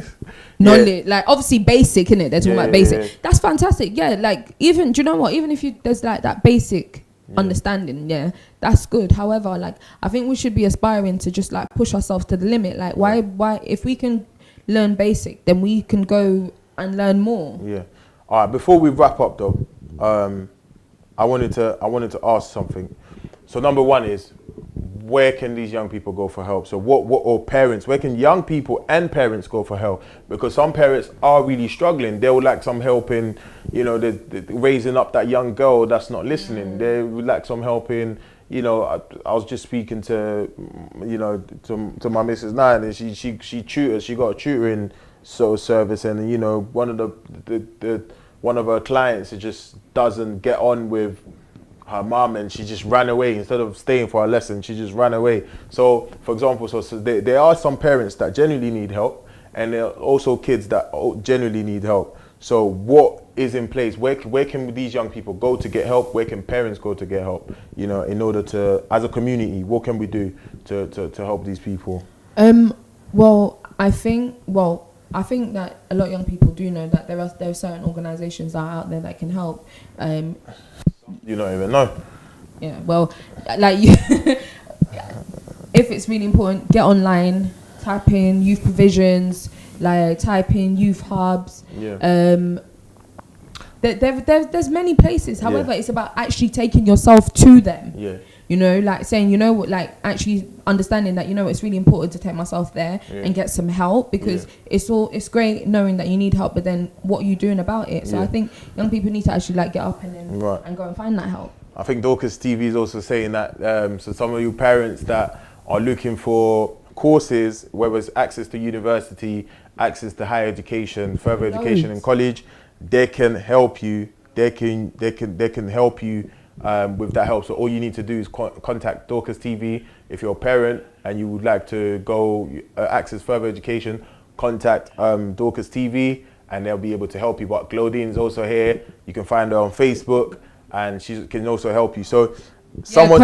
S2: Knowledge, like obviously basic, innit? They're talking about basic. Yeah. That's fantastic. Yeah, like even, do you know what? Even if there's like that basic understanding, that's good. However, like I think we should be aspiring to just like push ourselves to the limit. Like why if we can learn basic, then we can go and learn more. Yeah.
S1: All right. Before we wrap up though. I wanted to ask something. So number one is, where can these young people go for help? So or parents, where can young people and parents go for help? Because some parents are really struggling. They would like some help in, you know, the raising up that young girl that's not listening. They would like some help in, you know, I was just speaking to, you know, to my Mrs. Nine, and she tutors. She got a tutoring service, and you know, one of her clients, it just doesn't get on with her mum, and she just ran away instead of staying for a lesson. She just ran away. So, for example, there are some parents that genuinely need help, and there are also kids that genuinely need help. So, what is in place? Where can these young people go to get help? Where can parents go to get help? You know, in order to, as a community, what can we do to help these people?
S2: I think that a lot of young people do know that there are certain organisations that are out there that can help.
S1: You don't even know.
S2: Yeah, well, like you, if it's really important, get online, type in youth provisions, like type in youth hubs.
S1: Yeah.
S2: There's many places. However, it's about actually taking yourself to them.
S1: Yeah.
S2: You know, like saying, you know what, like actually understanding that, you know, it's really important to take myself there and get some help, because it's great knowing that you need help, but then what are you doing about it? So I think young people need to actually like get up and then and go and find that help.
S1: I think Dorcas TV is also saying that, so some of you parents that are looking for courses, whether it's access to university, access to higher education, further education in college, they can help you. They can help you with that help. So all you need to do is contact Dorcas TV. If you're a parent and you would like to go access further education, contact Dorcas TV, and they'll be able to help you. But Glodine is also here. You can find her on Facebook, and she can also help you. So someone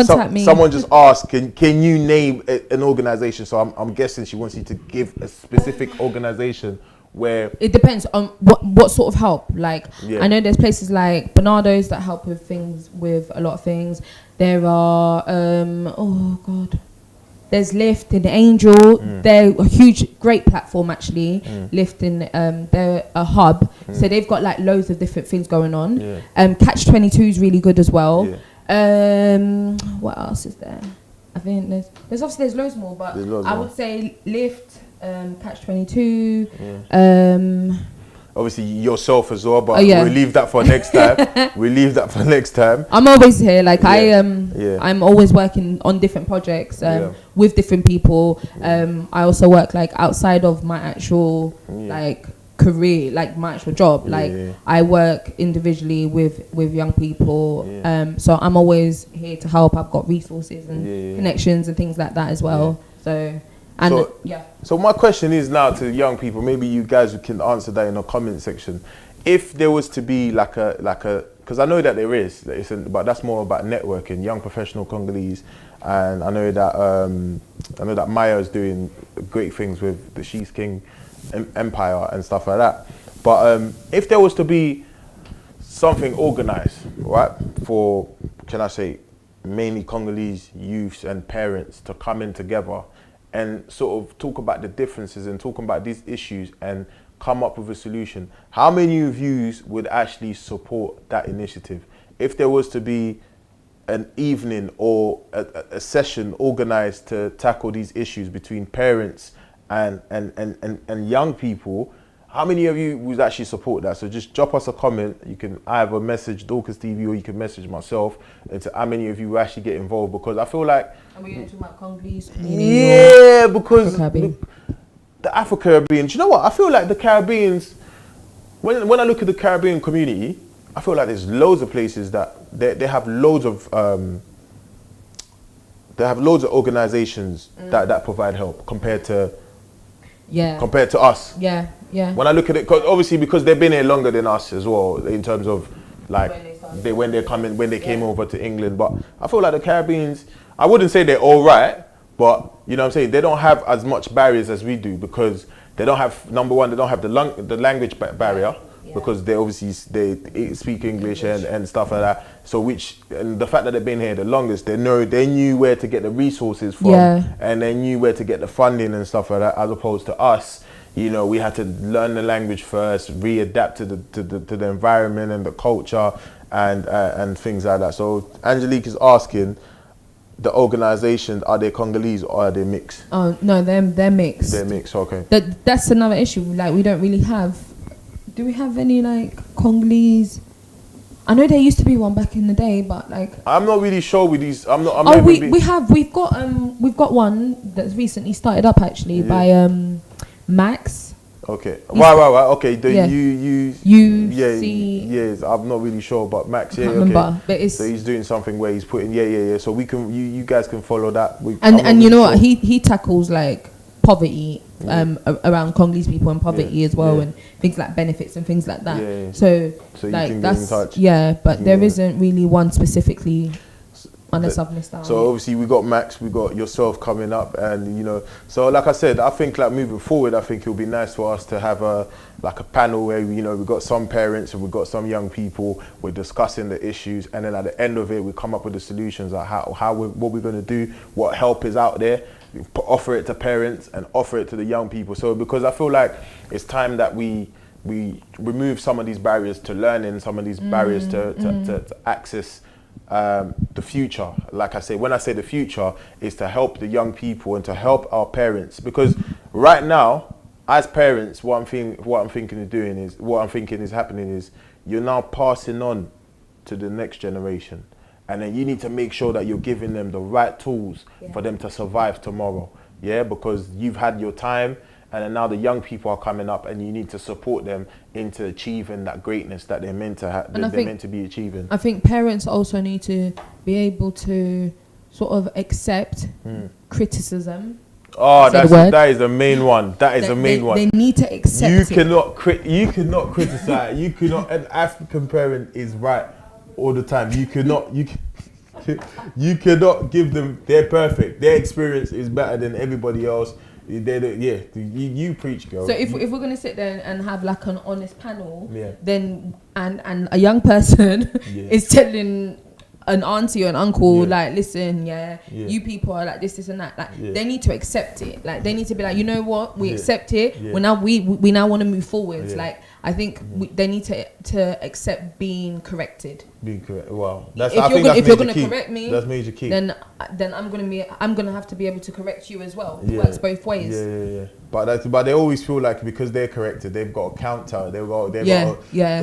S1: just asked, can you name an organization? So I'm guessing she wants you to give a specific organization. Where
S2: it depends on what sort of help. Like I know there's places like Bernardo's that help with a lot of things. There are there's Lift and Angel. They're a great platform actually. Lift and they're a hub, so they've got like loads of different things going on. Catch 22 is really good as well. What else is there? I think there's loads more, but I would say Lift, Catch 22.
S1: Obviously yourself as well, but we'll leave that for next time.
S2: I'm always here. Like I'm always working on different projects with different people. I also work like outside of my actual like career, like my actual job. I work individually with young people. So I'm always here to help. I've got resources and connections and things like that as well. So my question is now to young people, maybe you guys can answer that in the comment section. If there was to be like a, because I know that there is, but that's more about networking, young professional Congolese, and I know that Maya is doing great things with the She's King Empire and stuff like that. But if there was to be something organized, right, for, can I say, mainly Congolese youths and parents to come in together and sort of talk about the differences and talk about these issues and come up with a solution, how many of you would actually support that initiative? If there was to be an evening or a session organized to tackle these issues between parents and young people, how many of you would actually support that? So just drop us a comment. You can either message Dorcas TV or you can message myself into how many of you actually get involved, because I feel like... Are we going to talk about Congolese?
S1: Yeah, because the Afro-Caribbean, do you know what? I feel like the Caribbeans, when I look at the Caribbean community, I feel like there's loads of places that they have loads of organizations that provide help compared to us. When I look at it, cause obviously because they've been here longer than us as well, in terms of like when they came over to England. But I feel like the Caribbeans, I wouldn't say they're all right, but you know what I'm saying, they don't have as much barriers as we do, because they don't have, number one, they don't have the language barrier, because they obviously they speak English and stuff like that. So and the fact that they've been here the longest, they knew where to get the resources from, and they knew where to get the funding and stuff like that, as opposed to us. You know, we had to learn the language first, readapt to the environment and the culture and things like that. So Angelique is asking, the organisations, are they Congolese or are they mixed?
S2: Oh no, they're mixed.
S1: They're mixed. Okay.
S2: That's another issue. Like, we don't really have. Do we have any like Congolese? I know there used to be one back in the day, but like,
S1: I'm not really sure with these. I'm not.
S2: We've got one that's recently started up actually by Max.
S1: Okay. Right. Okay.
S2: Yes.
S1: I'm not really sure, but Max. Yeah.
S2: Can't
S1: Okay.
S2: remember, but it's,
S1: So he's doing something where he's putting. Yeah. So we can. You guys can follow that.
S2: And you know what? He tackles like poverty around Congolese people and poverty as well, and things like benefits and things like that.
S1: Yeah.
S2: So
S1: you
S2: like,
S1: can
S2: that's
S1: get in touch.
S2: Yeah, but there isn't really one specifically. Unless I've missed out.
S1: So obviously we got Max, we got yourself coming up, and so like I said, I think like moving forward, I think it would be nice for us to have a panel where we got some parents and we've got some young people. We're discussing the issues, and then at the end of it, we come up with the solutions, like what we're going to do, what help is out there, offer it to parents and offer it to the young people. So because I feel like it's time that we remove some of these barriers to learning, some of these barriers to access the future. Like I say, when I say the future, is to help the young people and to help our parents, because right now, as parents, what I'm thinking is happening is you're now passing on to the next generation, and then you need to make sure that you're giving them the right tools for them to survive tomorrow. Yeah, because you've had your time, and then now the young people are coming up, and you need to support them into achieving that greatness that they're meant to they're meant to be achieving.
S2: I think parents also need to be able to sort of accept criticism.
S1: Oh, that is the main one. That is the main one.
S2: They need to accept
S1: You cannot criticize. You cannot. An African parent is right all the time. You cannot give them. They're perfect. Their experience is better than everybody else. You preach, girl.
S2: So if we're gonna sit there and have like an honest panel, then and a young person is telling an auntie or an uncle, like, listen, you people are like this and that. Like, they need to accept it. Like, they need to be like, you know what, we accept it. We now want to move forwards. Like, I think they need to accept being corrected.
S1: Being correct. Wow.
S2: If you're gonna correct me,
S1: that's major key.
S2: Then I'm gonna have to be able to correct you as well. It works both ways.
S1: Yeah. But they always feel like because they're corrected, they've got a counter. They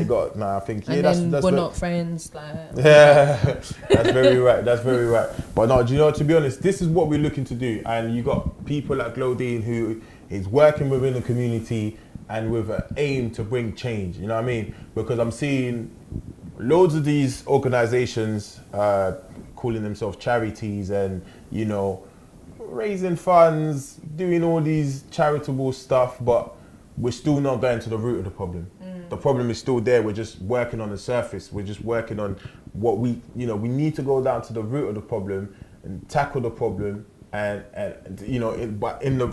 S1: got. Nah, I think that's
S2: we're not friends. Like,
S1: yeah, that's very right. That's very right. But no, do you know? To be honest, this is what we're looking to do, and you got people like Glodine who is working within the community and with an aim to bring change. You know what I mean? Because I'm seeing loads of these organizations calling themselves charities and, raising funds, doing all these charitable stuff, but we're still not going to the root of the problem. The problem is still there. We're just working on the surface. We're just working on what we need to go down to the root of the problem and tackle the problem and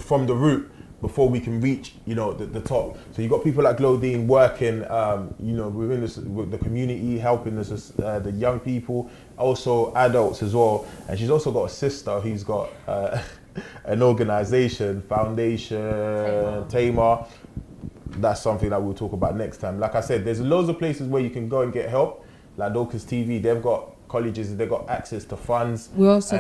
S1: from the root before we can reach, the top. So you got people like Glodine working, within with the community, helping the young people, also adults as well. And she's also got a sister who's got an organization, foundation, Tamar. That's something that we'll talk about next time. Like I said, there's loads of places where you can go and get help. Like Doctors TV, they've got colleges, they've got access to funds.
S2: We also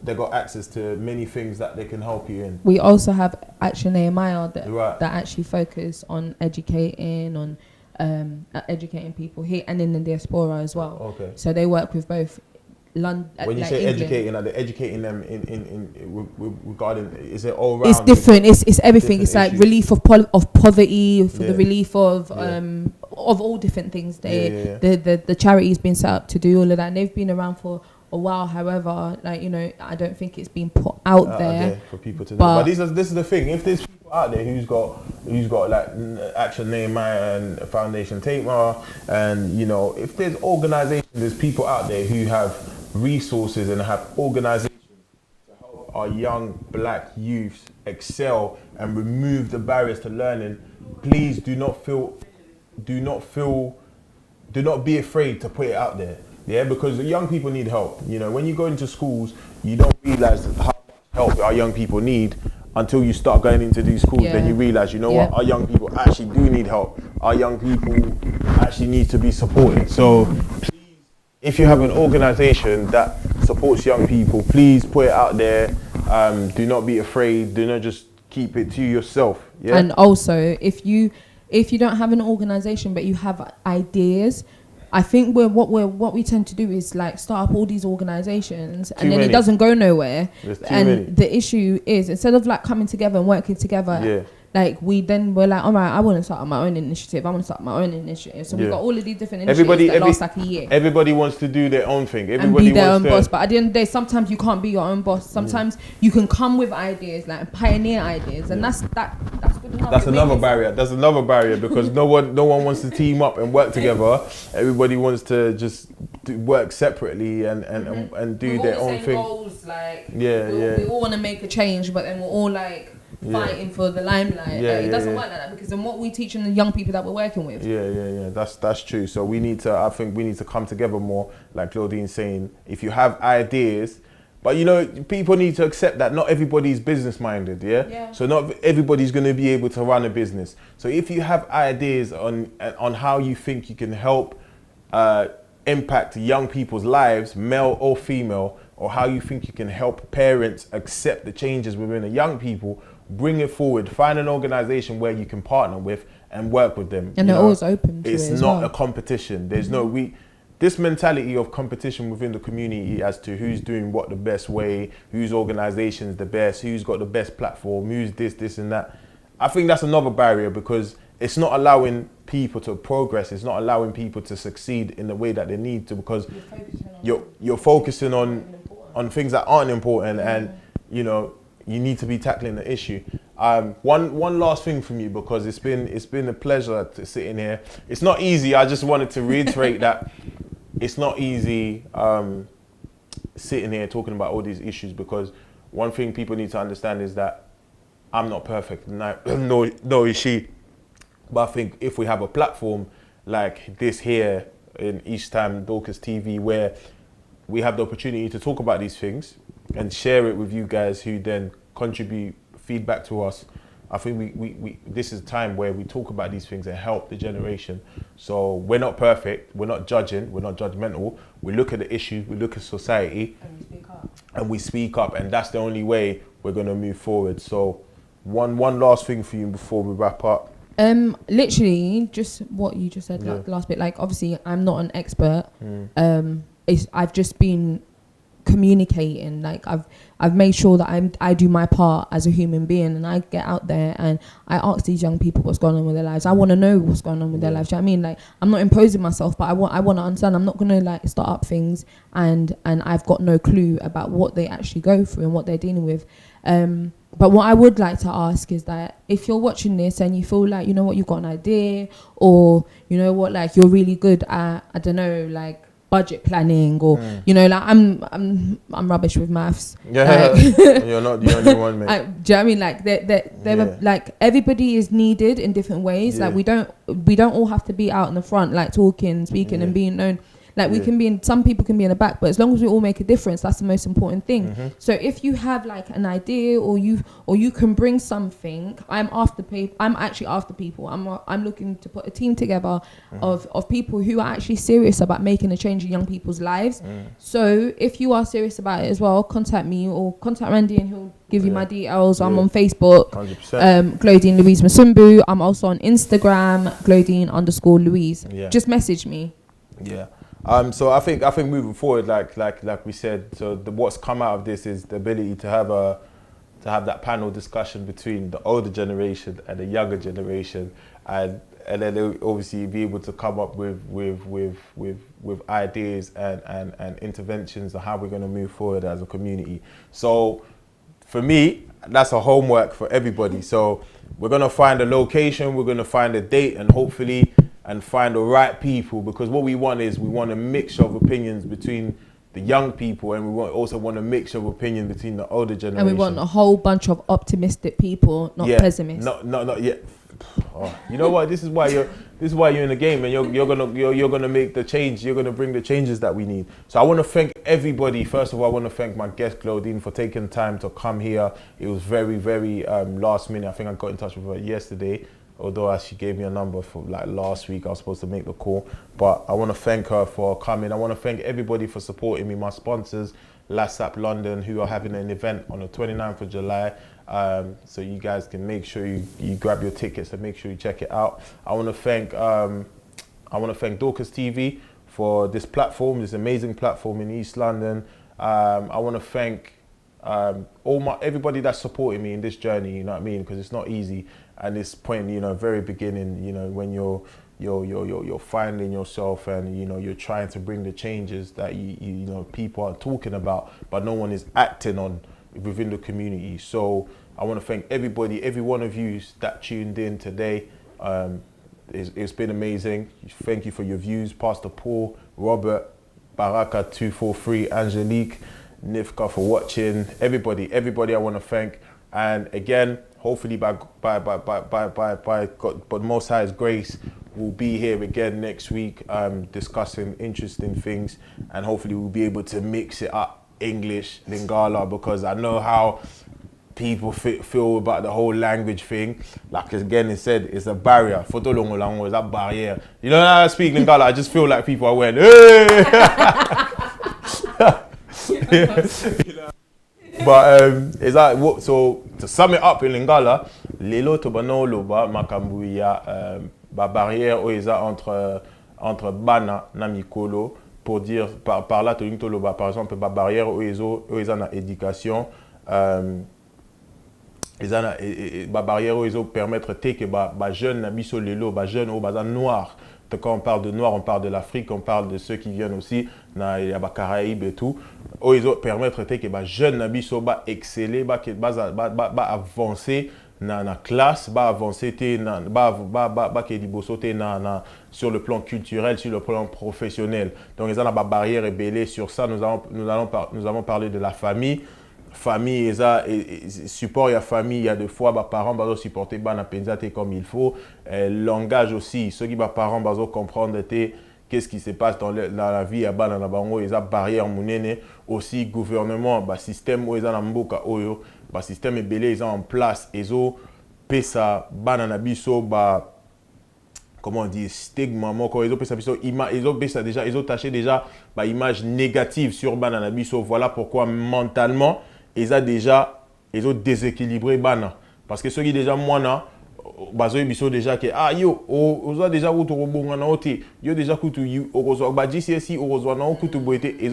S1: they've got access to many things that they can help you in.
S2: We also have Action AMI that actually focus on educating people here and in the diaspora as well. Okay. So they work with both London.
S1: When you say
S2: England.
S1: educating, are they educating them in regarding? Is it all round?
S2: It's different. It's everything. It's like
S1: issues.
S2: Relief of poverty, for the relief of all different things. The charity's been set up to do all of that, and they've been around for a while. However, I don't think it's been put out there
S1: for people to know. But this is the thing. If there's people out there who's got like Action Nehemiah and Foundation Tamar, and if there's organizations, there's people out there who have resources and have organizations to help our young black youth excel and remove the barriers to learning, please do not be afraid to put it out there. Yeah, because the young people need help. When you go into schools, you don't realize how much help our young people need until you start going into these schools. Then you realize, what, our young people actually do need help. Our young people actually need to be supported. So please, if you have an organization that supports young people, please put it out there. Do not be afraid. Do not just keep it to yourself. Yeah.
S2: And also, if you don't have an organization but you have ideas, I think what we tend to do is like start up all these organizations and then it doesn't go nowhere. And the issue is, instead of like coming together and working together, like we're like, all right, I want to start my own initiative. So we've got all of these different initiatives that last like a year.
S1: Everybody wants to do their own thing.
S2: Everybody and be their own boss. But at the end of the day, sometimes you can't be your own boss. Sometimes you can come with ideas, like pioneer ideas, and that's good enough.
S1: That's another barrier. That's another barrier because no one wants to team up and work together. Everybody wants to just work separately and do their own thing.
S2: Goals, like, we all want to make a change, but then we're all like fighting for the limelight. It doesn't work like that, because then what we teaching the young people that we're working with.
S1: That's true. So I think we need to come together more, like Glodine's saying. If you have ideas, but people need to accept that not everybody's business minded. So not everybody's going to be able to run a business. So if you have ideas on how you think you can help impact young people's lives, male or female, or how you think you can help parents accept the changes within the young people, bring it forward. Find an organization where you can partner with and work with them.
S2: And they're always open to it.
S1: It's not a competition. There's this mentality of competition within the community as to who's doing what the best way, whose organization is the best, who's got the best platform, who's this and that. I think that's another barrier, because it's not allowing people to progress. It's not allowing people to succeed in the way that they need to, because you're focusing on things that aren't important, and you need to be tackling the issue. One last thing from you, because it's been a pleasure to sit in here. It's not easy. I just wanted to reiterate that it's not easy sitting here talking about all these issues, because one thing people need to understand is that I'm not perfect. No is she. But I think if we have a platform like this here in East Time Dorcas TV, where we have the opportunity to talk about these things and share it with you guys, who then contribute feedback to us, I think we this is a time where we talk about these things and help the generation. So we're not perfect, we're not judging, we're not judgmental. We look at the issues, we look at society, and we speak up, and that's the only way we're going to move forward. So one last thing for you before we wrap up.
S2: Literally just what you just said, like, last bit. Like, obviously I'm not an expert. I've just been communicating. Like, I've made sure that I do my part as a human being, and I get out there and I ask these young people what's going on with their lives. I want to know what's going on with their lives. Do you know what I mean? Like, I'm not imposing myself, but I want to understand. I'm not going to like start up things and I've got no clue about what they actually go through and what they're dealing with. But what I would like to ask is that if you're watching this and you feel like, you've got an idea, or like you're really good at, I don't know, like budget planning, or like I'm rubbish with maths.
S1: You're not the only one, mate.
S2: Do you know what I mean? Like they're like, everybody is needed in different ways. Like we don't all have to be out in the front, like talking, speaking, and being known. Like we can be some people can be in the back, but as long as we all make a difference, that's the most important thing. So if you have like an idea, or you can bring something, I'm actually after people. I'm looking to put a team together of people who are actually serious about making a change in young people's lives. So if you are serious about it as well, contact me or contact Randy, and he'll give you my details. I'm on Facebook,
S1: 100%.
S2: Glodine Louise Masumbu. I'm also on Instagram, Glodine_Louise. Just message me.
S1: So I think moving forward, like we said, so what's come out of this is the ability to have that panel discussion between the older generation and the younger generation, and then they'll obviously be able to come up with ideas and interventions on how we're going to move forward as a community. So for me, that's a homework for everybody. So we're going to find a location, we're going to find a date, and hopefully find the right people, because what we want a mixture of opinions between the young people, and we also want a mixture of opinion between the older generation.
S2: And we want a whole bunch of optimistic people, not pessimists.
S1: Not yet. Oh, you know what? This is why you're in the game, and you're gonna make the change. You're gonna bring the changes that we need. So I want to thank everybody. First of all, I want to thank my guest Glodine for taking time to come here. It was very, very last minute. I think I got in touch with her yesterday, although she gave me a number for like last week. I was supposed to make the call, but I want to thank her for coming. I want to thank everybody for supporting me, my sponsors, LASAP London, who are having an event on the 29th of July. So you guys can make sure you grab your tickets and make sure you check it out. I want to thank Dorcas TV for this platform, this amazing platform in East London. I want to thank everybody that's supported me in this journey, you know what I mean? Because it's not easy at this point, you know, very beginning, you know, when you're finding yourself and, you know, you're trying to bring the changes that you know people are talking about, but no one is acting on within the community. So I want to thank everybody, every one of you that tuned in today. It's been amazing. Thank you for your views, Pastor Paul, Robert, Baraka243, Angelique, Nifka for watching. Everybody I want to thank. And again, hopefully by God, but Most High's grace, we'll be here again next week discussing interesting things, and hopefully we'll be able to mix it up, English, Lingala, because I know how people feel about the whole language thing. Like again, it said, it's a barrier. Fotolongolango is a barrier. You know, when I speak Lingala, I just feel like people are going, hey! But is that what? So to sum it up in Lingala, lelo to banolo ba makambuya ba barrière ou isa entre bana na mikolo pour dire par là to tolo ba par exemple ba barrière ou isa na éducation ba barrière ou isa permettre que ba jeune na biso lelo ba jeune ou ba noir. Quand on parle de noir, on parle de l'Afrique, on parle de ceux qui viennent aussi il y a les Caraïbes et tout. Ils ont permettre que les jeunes nabiso ba exceller, ba avancer dans la classe, ba avancer sur le plan culturel, sur le plan professionnel. Donc ils ont la barrière ébellée sur ça. Nous avons parlé de la famille. Famille, support, il y a famille, il y a des fois, les parents doivent supporter les comme il faut. Langage aussi, ceux qui les parents doivent comprendre qu'est-ce qui se passe dans la vie, il y a des barrières. Aussi, gouvernement, le système où ils ont le système est belé, ils ont en place, ils ont pesa, comment on dit, stigma, ils ont taché déjà image négative sur Bananabiso. Voilà pourquoi mentalement, ils ont déséquilibré Bana. Parce que ceux qui déjà moina, ils ont déjà que ils ont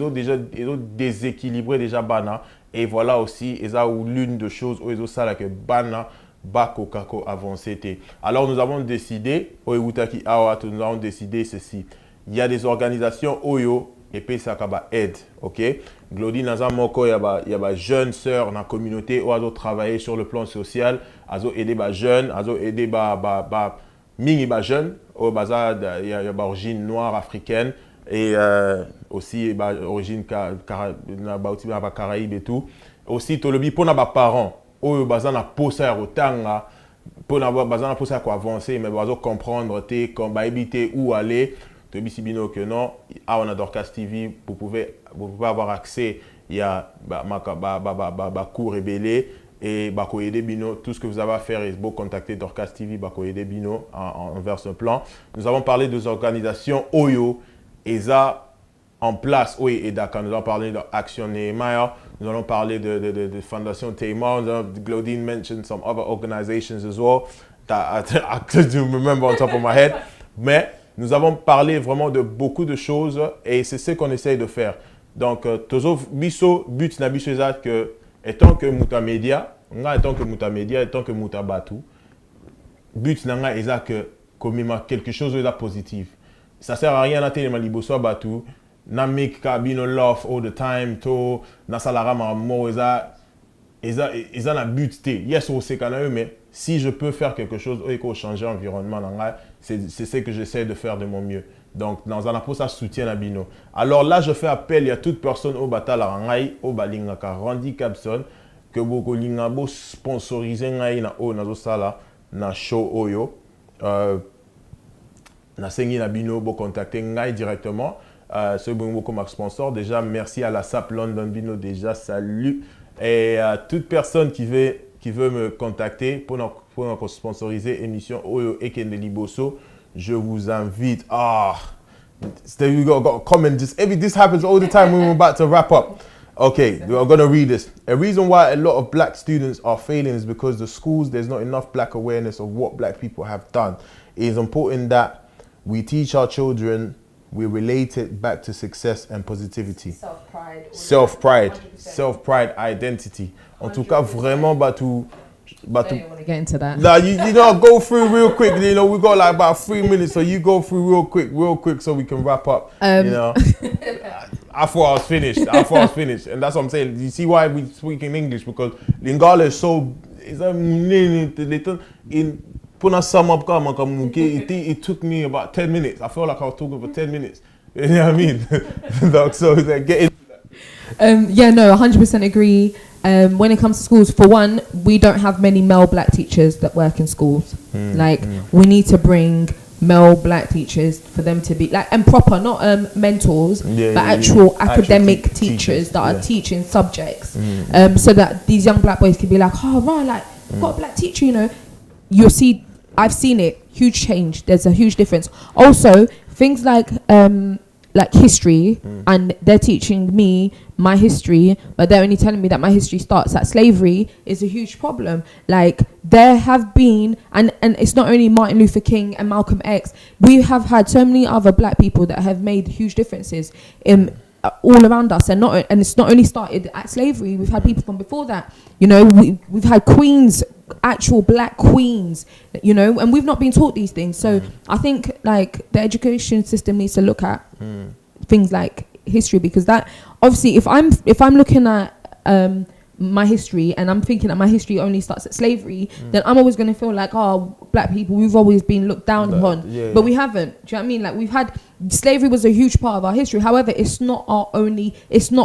S1: déjà ils ont déséquilibré déjà Bana. Et voilà aussi, ils ont l'une des choses où ils ont ça que Bana Bakokako avancé. Alors nous avons décidé, nous avons décidé ceci. Il y a des organisations Oyo et puis ça va aide, ok? Glodine Nazamoko, il y a des jeunes sœurs dans la communauté où ils ont travaillé sur le plan social, ils ont aidé les jeunes, ils ont aidé les jeunes, il y a une origine noire africaine et aussi origine Caraïbe et tout. Aussi, pour les parents, ils ont posé à Rotanga, pour avancer, mais ils ont comprendre comment éviter où aller. Que non, on a Dorcas TV, vous pouvez avoir accès, il y a cours ébélé et Bino. Tout ce que vous avez à faire est de contacter Dorcas TV, Bino envers ce plan. Nous avons parlé des organisations Oyo, ESA en place, oui, et d'accord. Nous avons parlé d'Action Nehemiah, nous allons parler de Fondation Taymor, Glodine mentioned some other organizations as well that I couldn't remember on top of my head. Mais nous avons parlé vraiment de beaucoup de choses et c'est ce qu'on essaye de faire. Donc, tozo biso but na biso que étant que mutamedia, étant que mutabatu, but na nga que comme quelque chose de positif. Ça sert à rien à tenir liboso batu, na make kabino love all the time to na salara mo eza na but te. Yes, on sait quand même, mais si je peux faire quelque chose pour changer l'environnement, c'est ce que j'essaie de faire de mon mieux. Donc, dans un apport, ça soutient la bino. Alors là, je fais appel à toute personne au batala au balingaka Randy Kabson que beaucoup lingabo sponsorisé na sala na show oyo na sengi na bino bo contacter ngai directement ce beaucoup comme sponsor. Déjà merci à la SAP London Bino déjà salut et à toute personne qui veut me contacter pour nous sponsoriser l'émission Oyo Ekende Liboso, je vous invite. There you go, comment this happens all the time when we're about to wrap up. Okay, we're gonna read this. A reason why a lot of black students are failing is because the schools, there's not enough black awareness of what black people have done. It is important that we teach our children, we relate it back to success and positivity. Self-pride, identity. En tout cas, vraiment,
S2: I don't want to get into that.
S1: Nah, you know, go through real quick. You know, we got like about 3 minutes, so you go through real quick, so we can wrap up. You know, I thought I was finished. And that's what I'm saying. You see why we speak in English? Because Lingala is so. It's a in. When I sum up, it took me about 10 minutes. I felt like I was talking for 10 minutes. You know what I mean? So get into that.
S2: Yeah, no, 100% agree. When it comes to schools, for one, we don't have many male black teachers that work in schools. We need to bring male black teachers for them to be like, and proper, not mentors, but actual academic teachers that are teaching subjects. So that these young black boys can be like, oh, right, like, I've got a black teacher, you know. You'll see, I've seen it, huge change. There's a huge difference. Also, things like history, and they're teaching me my history, but they're only telling me that my history starts at slavery, is a huge problem. Like, there have been, and it's not only Martin Luther King and Malcolm X, we have had so many other black people that have made huge differences in all around us, and it's not only started at slavery. We've had people from before that, you know. We've had queens, actual black queens, you know, and we've not been taught these things. So I think like the education system needs to look at things like history, because that obviously, if I'm looking at my history and I'm thinking that my history only starts at slavery, then I'm always going to feel like, oh, black people, we've always been looked down upon. But we haven't. Do you know what I mean? Like, we've had, slavery was a huge part of our history. However, it's not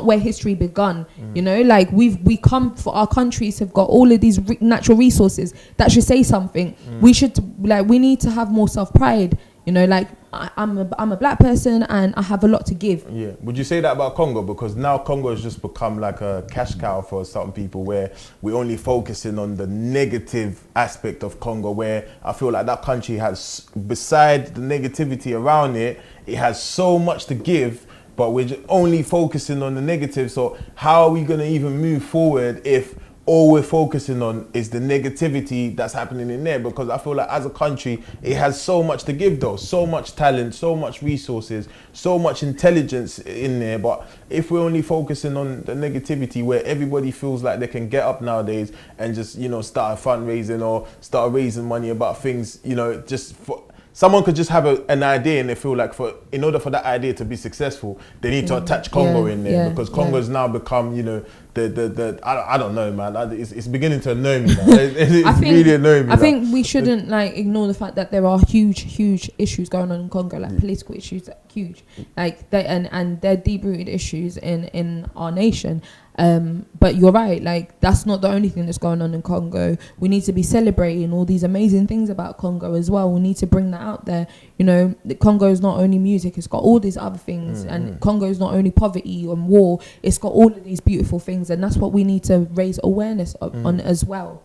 S2: where history begun. You know, like we come for, our countries have got all of these natural resources that should say something. We need to have more self-pride. You know, like, I'm a black person and I have a lot to give.
S1: Yeah. Would you say that about Congo? Because now Congo has just become like a cash cow for some people, where we're only focusing on the negative aspect of Congo, where I feel like that country has, besides the negativity around it, it has so much to give, but we're just only focusing on the negative. So how are we going to even move forward if all we're focusing on is the negativity that's happening in there? Because I feel like as a country, it has so much to give though, so much talent, so much resources, so much intelligence in there. But if we're only focusing on the negativity, where everybody feels like they can get up nowadays and just, you know, start a fundraising or start raising money about things, you know, just for, someone could just have an idea and they feel like in order for that idea to be successful, they need to attach Congo in there, because Congo's now become, you know, I don't know, man. It's beginning to annoy me now. It's really annoying me.
S2: I think we shouldn't like ignore the fact that there are huge issues going on in Congo, like political issues, that huge, like and they're deep-rooted issues in our nation. But you're right, like, that's not the only thing that's going on in Congo. We need to be celebrating all these amazing things about Congo as well. We need to bring that out there. You know, Congo is not only music, it's got all these other things. And Congo is not only poverty and war, it's got all of these beautiful things. And that's what we need to raise awareness on as well.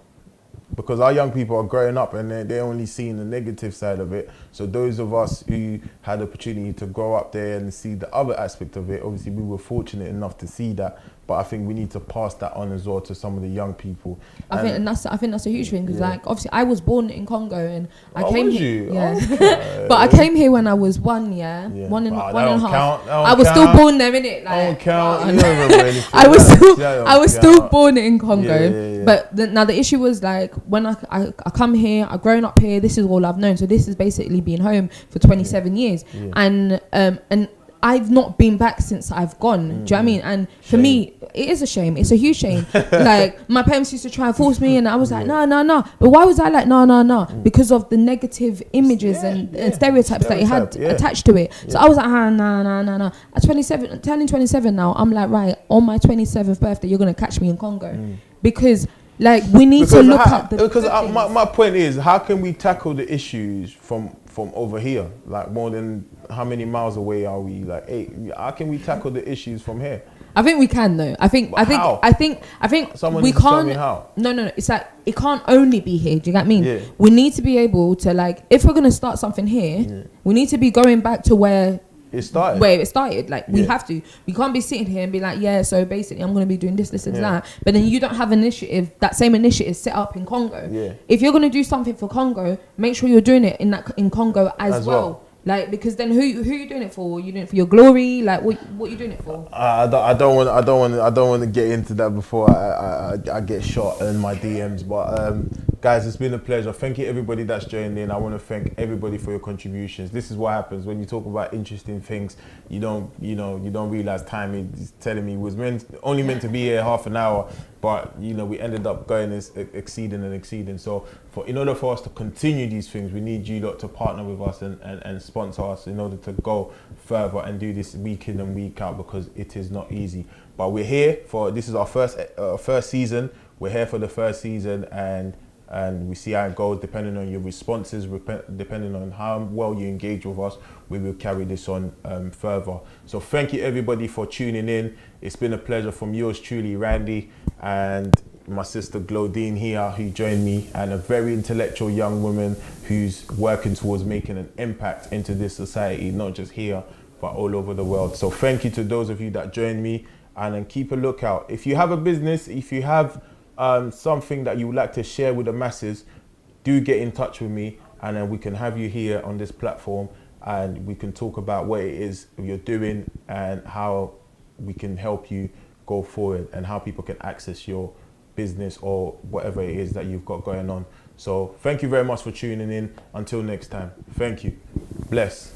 S1: Because our young people are growing up and they're only seeing the negative side of it. So those of us who had the opportunity to grow up there and see the other aspect of it, obviously we were fortunate enough to see that. But I think we need to pass that on as well to some of the young people.
S2: I think that's a huge thing, because like, obviously I was born in Congo and I came here.
S1: Yeah.
S2: But I came here when I was 1 year, one and a half. I was still born there, innit? Like,
S1: I don't count. You don't remember anything.
S2: I was still born in Congo. But now the issue was like, when I come here, I've grown up here. This is all I've known. So this has basically been home for 27 years, and I've not been back since I've gone. Do you know what I mean? And for me, it is a shame. It's a huge shame. Like, my parents used to try and force me, and I was like, no. But why was I like, no? Because of the negative images and stereotypes that it had attached to it. So I was like, no. At 27, turning 27 now, I'm like, right, on my 27th birthday, you're going to catch me in Congo. Because, like, we need to look at the...
S1: Because my point is, how can we tackle the issues from over here? Like, more than how many miles away are we? Like, how can we tackle the issues from here?
S2: I think we can though. I think
S1: Someone
S2: we
S1: needs to tell
S2: can't.
S1: me how.
S2: No. It's like, it can't only be here. Do you get what I mean?
S1: Yeah.
S2: We need to be able to, like, if we're gonna start something here, we need to be going back to where
S1: started.
S2: where it started. Like we
S1: Yeah.
S2: have to. We can't be sitting here and be like, yeah, so basically I'm going to be doing this and
S1: Yeah.
S2: that. But then you don't have that same initiative set up in Congo.
S1: Yeah.
S2: If you're going to do something for Congo, make sure you're doing it in Congo as well.
S1: well.
S2: Like, because then who you doing it for? You doing it for your glory? Like, what you doing it for?
S1: I don't want to get into that before I get shot in my DMs. But guys, it's been a pleasure. Thank you everybody that's joined in. I want to thank everybody for your contributions. This is what happens when you talk about interesting things. You don't realize time is telling me it was only meant to be here half an hour, but we ended up going exceeding. So in order for us to continue these things, we need you lot to partner with us and sponsor us in order to go further and do this week in and week out, because it is not easy. But we're here this is our first season. We're here for the first season, and we see how it goes. Depending on your responses, depending on how well you engage with us, we will carry this on further. So thank you everybody for tuning in. It's been a pleasure from yours truly, Randy, and my sister Glodine here, who joined me, and a very intellectual young woman who's working towards making an impact into this society, not just here, but all over the world. So thank you to those of you that joined me, and then keep a lookout. If you have a business, if you have something that you would like to share with the masses, do get in touch with me, and then we can have you here on this platform, and we can talk about what it is you're doing and how we can help you go forward, and how people can access your business or whatever it is that you've got going on. So thank you very much for tuning in. Until next time, thank you. Bless.